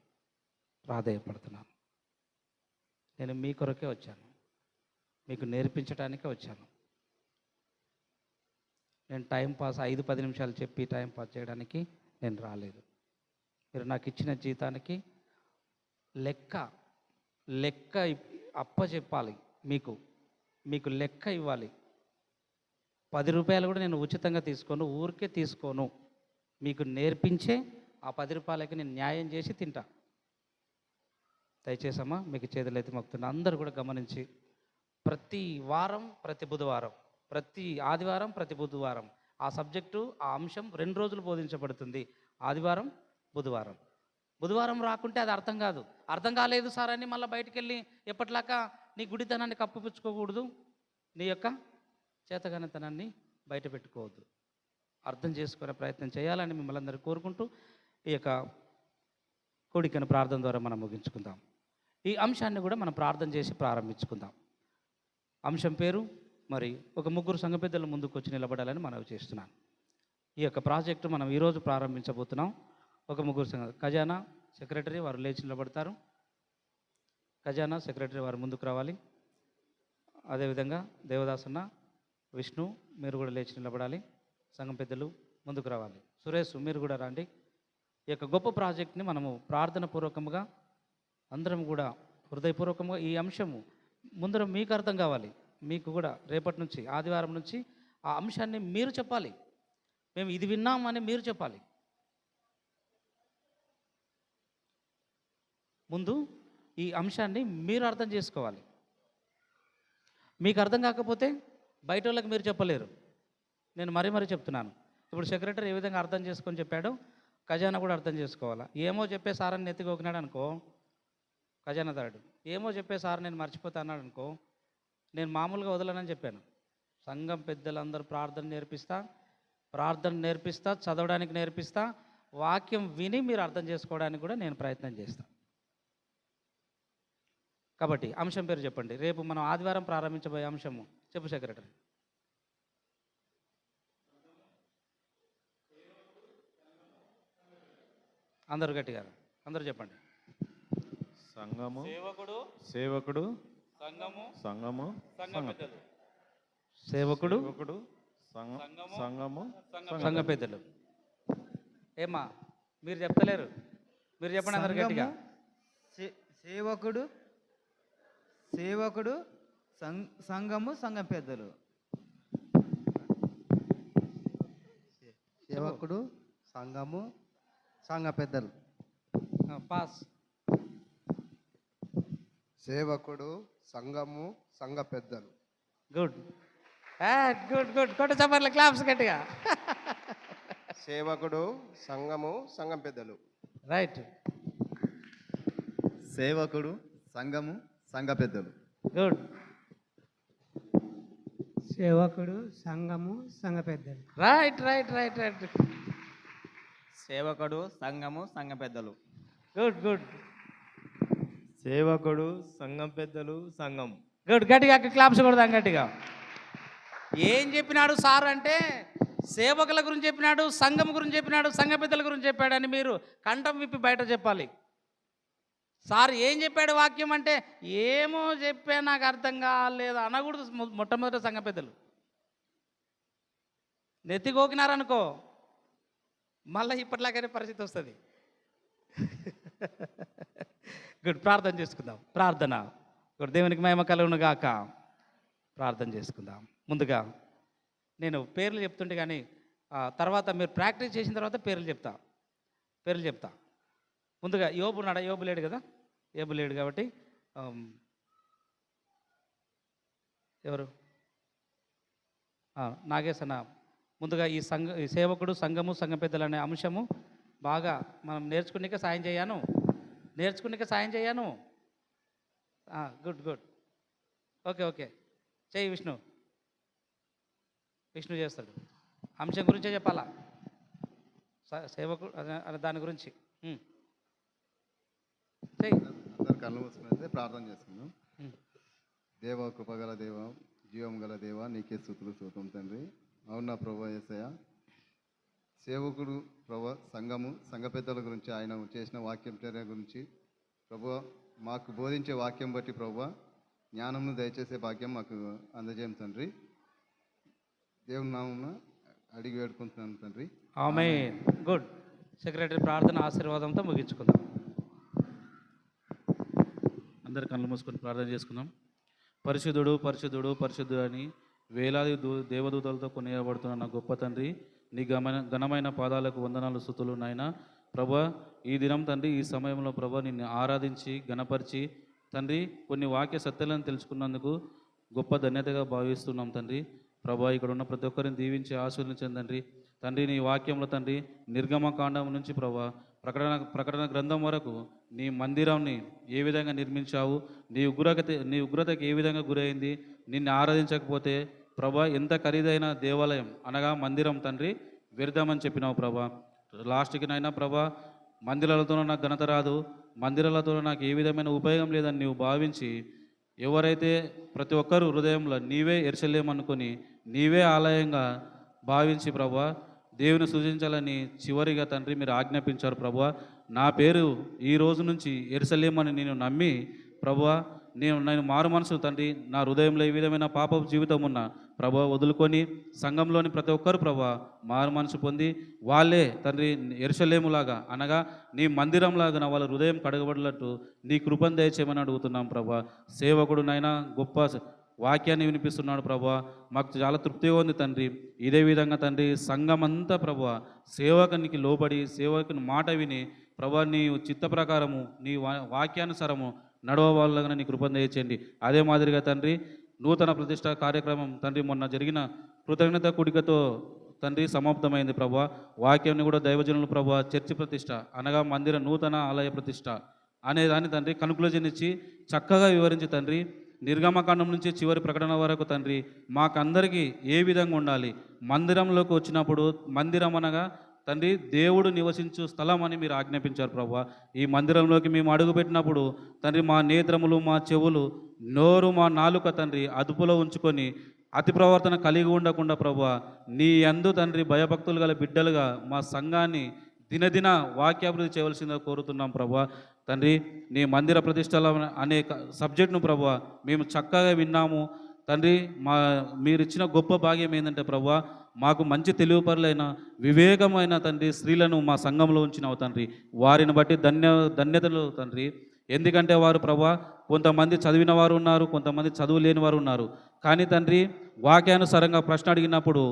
నేను మీ కొరకే వచ్చాను, మీకు నేర్పించడానికే వచ్చాను. నేను టైంపాస్ 5-10 నిమిషాలు చెప్పి టైంపాస్ చేయడానికి నేను రాలేదు. మీరు నాకు ఇచ్చిన జీతానికి లెక్క అప్పచెప్పాలి. మీకు లెక్క ఇవ్వాలి. 10 రూపాయలు కూడా నేను ఉచితంగా తీసుకోను, ఊరికే తీసుకోను. మీకు నేర్పించే ఆ 10 రూపాయలకి నేను న్యాయం చేసి తింటా. దయచేసమ్మా మీకు చేతులైతే మొక్కుతున్నా. అందరూ కూడా గమనించి ప్రతి వారం, ప్రతి బుధవారం, ప్రతి ఆదివారం, ప్రతి బుధవారం ఆ సబ్జెక్టు, ఆ అంశం 2 రోజులు బోధించబడుతుంది. ఆదివారం, బుధవారం. బుధవారం రాకుంటే అది అర్థం కాదు. అర్థం కాలేదు సార్ అని మళ్ళీ బయటికి వెళ్ళి ఎప్పటిలాగా నీ గుడితనాన్ని కప్పిపుచ్చుకోకూడదు, నీ యొక్క చేతగానితనాన్ని బయట పెట్టుకోవద్దు. అర్థం చేసుకునే ప్రయత్నం చేయాలని మిమ్మల్ని అందరూ కోరుకుంటూ ఈ యొక్క కోడికను ప్రార్థన ద్వారా మనం ముగించుకుందాం. ఈ అంశాన్ని కూడా మనం ప్రార్థన చేసి ప్రారంభించుకుందాం. అంశం పేరు మరి ఒక 3 సంఘ పెద్దలు ముందుకు వచ్చి నిలబడాలని మనవి చేస్తున్నాను. ఈ యొక్క ప్రాజెక్టు మనం ఈరోజు ప్రారంభించబోతున్నాం. ఒక 3 సంఘ ఖజానా, సెక్రటరీ వారు లేచి నిలబడతారు. ఖజానా, సెక్రటరీ వారు ముందుకు రావాలి. అదేవిధంగా దేవదాసన్న, విష్ణు మీరు కూడా లేచి నిలబడాలి. సంఘం పెద్దలు ముందుకు రావాలి. సురేష్ మీరు కూడా రండి. ఈ యొక్క గొప్ప ప్రాజెక్ట్ని మనము ప్రార్థన పూర్వకంగా అందరం కూడా హృదయపూర్వకంగా ఈ అంశము ముందర మీకు అర్థం కావాలి. మీకు కూడా రేపటి నుంచి ఆదివారం నుంచి ఆ అంశాన్ని మీరు చెప్పాలి. మేము ఇది విన్నామని మీరు చెప్పాలి. ముందు ఈ అంశాన్ని మీరు అర్థం చేసుకోవాలి. మీకు అర్థం కాకపోతే బయట వాళ్ళకి మీరు చెప్పలేరు. నేను మరీ చెప్తున్నాను. ఇప్పుడు సెక్రటరీ ఏ విధంగా అర్థం చేసుకొని చెప్పాడో ఖజానా కూడా అర్థం చేసుకోవాలా. ఏమో చెప్పే సారని నెత్తికొకినాడు అనుకో, ఖజానాదారుడు ఏమో చెప్పే సార్ నేను మర్చిపోతా అన్నాడు అనుకో, నేను మామూలుగా వదలనని చెప్పాను. సంఘం పెద్దలందరూ ప్రార్థన నేర్పిస్తా, చదవడానికి నేర్పిస్తా, వాక్యం విని మీరు అర్థం చేసుకోవడానికి కూడా నేను ప్రయత్నం చేస్తాను. కాబట్టి అంశం పేరు చెప్పండి. రేపు మనం ఆదివారం ప్రారంభించబోయే అంశము చెప్పు సెక్రటరీ. అందరూ గట్టిగా అందరూ చెప్పండి. సంఘము, సేవకుడు, సంఘము, సంఘం పెద్దలు. సేవకుడు, సంఘము, సంఘ పెద్దలు. ఏమా మీరు చెప్తలేరు? మీరు చెప్పండి అందరు గట్టిగా. సేవకుడు, సంఘము, సంఘం పెద్దలు. సేవకుడు, సంఘము సంఘ పెద్దలు. పాస్. సేవకుడు సంఘము సంఘ పెద్దలు. Good good good. కొట్ట చప్పట్ల క్లాప్స్ గట్టిగా. సేవకుడు సంఘము సంఘం పెద్దలు. రైట్. సేవకుడు సంఘము సంఘ పెద్దలు. గుడ్. సేవకుడు సంఘము సంఘ పెద్దలు. Right right right right. సేవకుడు సంఘము సంఘ పెద్దలు. గుడ్ గుడ్ సేవకుడు సంఘం పెద్దలు సంఘం. గుడ్. గట్టిగా క్లాప్స్ కొడదాం గట్టిగా. ఏం చెప్పినాడు సార్ అంటే సేవకుల గురించి చెప్పినాడు, సంఘం గురించి చెప్పినాడు, సంఘ పెద్దల గురించి చెప్పాడని మీరు కంఠం విప్పి బయట చెప్పాలి. సార్ ఏం చెప్పాడు వాక్యం అంటే ఏమో చెప్పా నాకు అర్థం కాలేదు అనకూడదు. మొట్టమొదటి సంఘ పెద్దలు నెత్తిగోకినారనుకో మళ్ళీ ఇప్పట్లాగానే పరిస్థితి వస్తుంది. గుడ్. ప్రార్థన చేసుకుందాం. ప్రార్థన. గుడ్. దేవునికి మహిమ కలుగును గాక. ప్రార్థన చేసుకుందాం. ముందుగా నేను పేర్లు చెప్తుంటే కానీ తర్వాత మీరు ప్రాక్టీస్ చేసిన తర్వాత పేర్లు చెప్తా. ముందుగా యోబు ఉన్నాడా? యోబు లేడు కదా. యోబు లేడు కాబట్టి ఎవరు? నాగేశ్ అన్న. ముందుగా ఈ సేవకుడు సంఘము సంఘ పెద్దలు అనే అంశము బాగా మనం నేర్చుకునేకే సాయం చేయను. Good good. Okay okay. చెయ్యి విష్ణు చేస్తాడు. అంశం గురించే చెప్పాలా, సేవకుడు అనే దాని గురించి. అందరు కళ్ళు మూసుకుని ప్రార్థన చేసుకుందాం. దేవ, కృపగల దేవ, జీవం గల దేవ, నీకే స్తుతులు స్తోత్రం తండ్రి. అవునా ప్రభు యేసయ్య, సేవకుడు ప్రభు సంఘము సంఘ పెద్దల గురించి ఆయన చేసిన వాక్యం చర్య గురించి ప్రభు మాకు బోధించే వాక్యం బట్టి ప్రభు జ్ఞానంను దయచేసే భాగ్యం మాకు అందజేయం తండ్రి. దేవుని నామమున అడిగి వేడుకుంటున్నాను తండ్రి. ఆమేన్. గుడ్. సెక్రటరీ ప్రార్థన ఆశీర్వాదంతో ముగించుకుందాం. అందరు కళ్ళు మూసుకొని ప్రార్థన చేసుకుందాం. పరిశుద్ధుడు పరిశుద్ధుడు పరిశుద్ధుడు అని వేలాది దేవదూతలతో కొనియాడబడుతున్న నా గొప్ప తండ్రి, నీ ఘనమైన పాదాలకు వందనాలు స్తుతులు నాయన. ప్రభా ఈ దినం తండ్రి, ఈ సమయంలో ప్రభా నిన్ను ఆరాధించి గణపరిచి తండ్రి కొన్ని వాక్య సత్యాలను తెలుసుకున్నందుకు గొప్ప ధన్యతగా భావిస్తున్నాం తండ్రి. ప్రభా ఇక్కడ ఉన్న ప్రతి ఒక్కరిని దీవించి ఆశీర్వదించండి తండ్రి. తండ్రి నీ వాక్యంలో తండ్రి నిర్గమకాండం నుంచి ప్రభా ప్రకటన గ్రంథం వరకు నీ మందిరాన్ని ఏ విధంగా నిర్మించావు, నీ ఉగ్రతకి ఏ విధంగా గురైంది, నిన్ను ఆరాధించకపోతే ప్రభా ఎంత ఖరీదైన దేవాలయం అనగా మందిరం తండ్రి వ్యర్థమని చెప్పినావు ప్రభా. లాస్ట్కి నైనా ప్రభా మందిరాలతో నాకు ఘనత రాదు, మందిరాలతో నాకు ఏ విధమైన ఉపయోగం లేదని నీవు భావించి ఎవరైతే ప్రతి ఒక్కరు హృదయంలో నీవే యెరూషలేము అనుకొని నీవే ఆలయంగా భావించి ప్రభా దేవుని సూచించాలని చివరిగా తండ్రి మీరు ఆజ్ఞాపించారు ప్రభువా. నా పేరు ఈ రోజు నుంచి యెరూషలేము అని నేను నమ్మి ప్రభువా నేను మారు మనసు తండ్రి, నా హృదయంలో ఈ విధమైన పాపపు జీవితం ఉన్న ప్రభా వదులుకొని సంఘంలోని ప్రతి ఒక్కరు ప్రభా మారు మనసు పొంది వాళ్ళే తండ్రి యెరూషలేములాగా అనగా నీ మందిరంలాగా వాళ్ళ హృదయం కడగబడినట్టు నీ కృపను దయచేయమని అడుగుతున్నాం ప్రభా. సేవకుడు నైనా గొప్ప వాక్యాన్ని వినిపిస్తున్నాడు ప్రభా, మాకు చాలా తృప్తిగా ఉంది తండ్రి. ఇదే విధంగా తండ్రి సంఘమంతా ప్రభా సేవకునికి లోబడి సేవకుని మాట విని ప్రభా నీ చిత్త ప్రకారము నీ వాక్యానుసారము నడవవాళ్ళగా నీ కృపను దయచేయండి. అదే మాదిరిగా తండ్రి నూతన ప్రతిష్ట కార్యక్రమం తండ్రి మొన్న జరిగిన కృతజ్ఞత కూడికతో తండ్రి సమాప్తమైంది ప్రభా. వాక్యాన్ని కూడా దైవజనులు ప్రభా చర్చి ప్రతిష్ట అనగా మందిర నూతన ఆలయ ప్రతిష్ట అనే దాన్ని తండ్రి కన్క్లూజన్ ఇచ్చి చక్కగా వివరించి తండ్రి నిర్గమకాండం నుంచి చివరి ప్రకటన వరకు తండ్రి మాకందరికీ ఏ విధంగా ఉండాలి, మందిరంలోకి వచ్చినప్పుడు మందిరం అనగా తండ్రి దేవుడు నివసించు స్థలం అని మీరు ఆజ్ఞాపించారు ప్రభా. ఈ మందిరంలోకి మేము అడుగుపెట్టినప్పుడు తండ్రి మా నేత్రములు, మా చెవులు, నోరు, మా నాలుక తండ్రి అదుపులో ఉంచుకొని అతి ప్రవర్తన కలిగి ఉండకుండా ప్రభా నీ యందు తండ్రి భయభక్తులు గల బిడ్డలుగా మా సంఘాన్ని దినదిన వాక్యాభివృద్ధి చేయవలసిందిగా కోరుతున్నాం ప్రభా. తండ్రి నీ మందిర ప్రతిష్టల అనే సబ్జెక్టును ప్రభా మేము చక్కగా విన్నాము తండ్రి. మీరు ఇచ్చిన గొప్ప భాగ్యం ఏంటంటే ప్రభా మాకు మంచి తెలివిపరులైన వివేకమైన తండ్రి స్త్రీలను మా సంఘంలో ఉంచినావు తండ్రి. వారిని బట్టి ధన్యతలు తండ్రి. ఎందుకంటే వారు ప్రభా కొంతమంది చదివిన వారు ఉన్నారు, కొంతమంది చదువు లేని వారు ఉన్నారు. కానీ తండ్రి వాక్యానుసారంగా ప్రశ్న అడిగినప్పుడు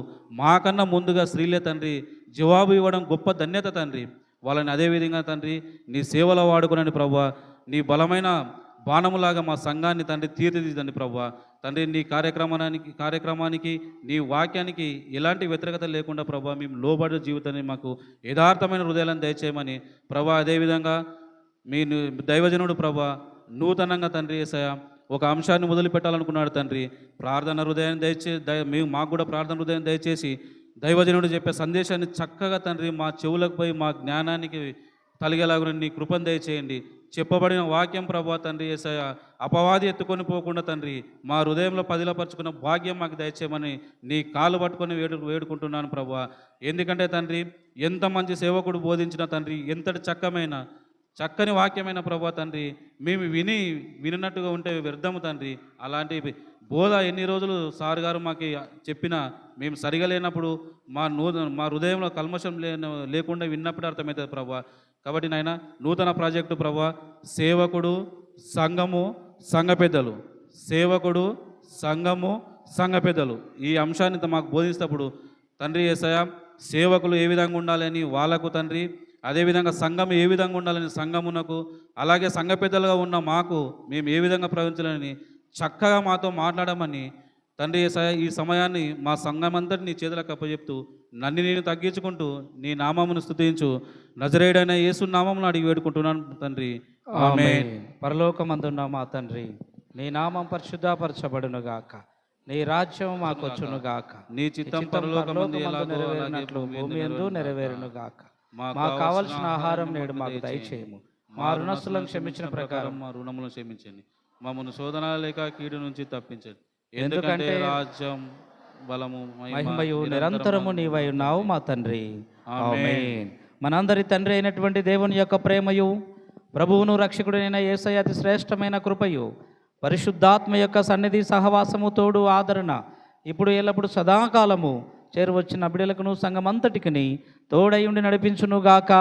మాకన్నా ముందుగా స్త్రీలే తండ్రి జవాబు ఇవ్వడం గొప్ప ధన్యత తండ్రి. వాళ్ళని అదేవిధంగా తండ్రి నీ సేవలో వాడుకునని ప్రభా, నీ బలమైన బాణములాగా మా సంఘాన్ని తండ్రి తీర్చిదిద్దండి ప్రభా. తండ్రి నీ కార్యక్రమానికి నీ వాక్యానికి ఎలాంటి వ్యతిరేకత లేకుండా ప్రభా మేము లోబడే జీవితాన్ని మాకు యథార్థమైన హృదయాలను దయచేయమని ప్రభా. అదేవిధంగా మీ దైవజనుడు ప్రభా నూతనంగా తండ్రి యేసయ్య ఒక అంశాన్ని మొదలు పెట్టాలనుకున్నాడు తండ్రి. ప్రార్థన హృదయాన్ని మేము మాకు కూడా ప్రార్థన హృదయం దయచేసి దైవజనుడు చెప్పే సందేశాన్ని చక్కగా తండ్రి మా చెవులకు పోయి మా జ్ఞానానికి కలిగేలాగా నీ కృపను దయచేయండి. చెప్పబడిన వాక్యం ప్రభా తండ్రి యేసయ్య అపవాది ఎత్తుకొని పోకుండా తండ్రి మా హృదయంలో పదిలపరుచుకున్న భాగ్యం మాకు దయచేయమని నీ కాలు పట్టుకొని వేడుకుంటున్నాను ప్రభా. ఎందుకంటే తండ్రి ఎంత మంచి సేవకుడు బోధించిన తండ్రి ఎంతటి చక్కని వాక్యమైన ప్రభా తండ్రి మేము వినినట్టుగా ఉంటే వ్యర్థము తండ్రి. అలాంటి బోధ ఎన్ని రోజులు సార్ గారు మాకు చెప్పినా మేము సరిగా లేనప్పుడు మా హృదయంలో కల్మషం లేకుండా విన్నప్పుడు అర్థమవుతుంది ప్రభా. కాబట్టి నాయన నూతన ప్రాజెక్టు ప్రభా సేవకుడు సంఘము సంఘ పెద్దలు, సేవకుడు సంఘము సంఘ పెద్దలు ఈ అంశాన్ని మాకు బోధిస్తప్పుడు తండ్రి యేసయ్య సేవకులు ఏ విధంగా ఉండాలని వాళ్ళకు తండ్రి, అదేవిధంగా సంఘం ఏ విధంగా ఉండాలని సంఘమునకు, అలాగే సంఘ పెద్దలుగా ఉన్న మాకు మేము ఏ విధంగా ప్రవహించాలని చక్కగా మాతో మాట్లాడమని తండ్రి యేసయ్య ఈ సమయాన్ని మా సంఘమంతటి నీ చేతులకు అప్పచెప్తూ నన్ను నేను తగ్గించుకుంటూ నీ నామమును స్తుతించు నజరేయుడైన యేసు నామమును అడిగి వేడుకుంటున్నాను తండ్రి. ఆమేన్. పరలోకమందున్న మా తండ్రి, నీ నామం పరిశుద్ధపరచబడును గాక, నీ రాజ్యం మాకు వచ్చును గాక, నీ చిత్తం పరలోకమందు ఎలాగో నెరవేరినట్లు భూమి యందు నెరవేరును గాక. మాకు కావలసిన ఆహారం నేడు మాకు దయచేయము, మా రుణస్తులను క్షమించిన ప్రకారం మా రుణములను క్షమించండి, మమ్మల్ని శోధన లేక కీడు నుంచి తప్పించండి. ఎందుకంటే రాజ్యం బలము మహిమయు నిరంతరము నీవై ఉన్నావు మా తండ్రి. ఆమేన్. మనందరి తండ్రి అయినటువంటి దేవుని యొక్క ప్రేమయు, ప్రభువును రక్షకుడైన యేసయ్య అతి శ్రేష్టమైన కృపయు, పరిశుద్ధాత్మ యొక్క సన్నిధి సహవాసము తోడు ఆదరణ ఇప్పుడు ఎల్లప్పుడు సదాకాలము చేరువచ్చిన బిడ్డలకును సంఘమంతటికిని తోడై ఉండి నడిపించునుగాక.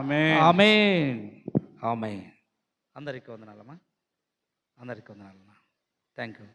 ఆమేన్. ఆమేన్. ఆమేన్. అందరికీ వందనాలమ్మా, అందరికీ వందనాలమ్మా. Thank you.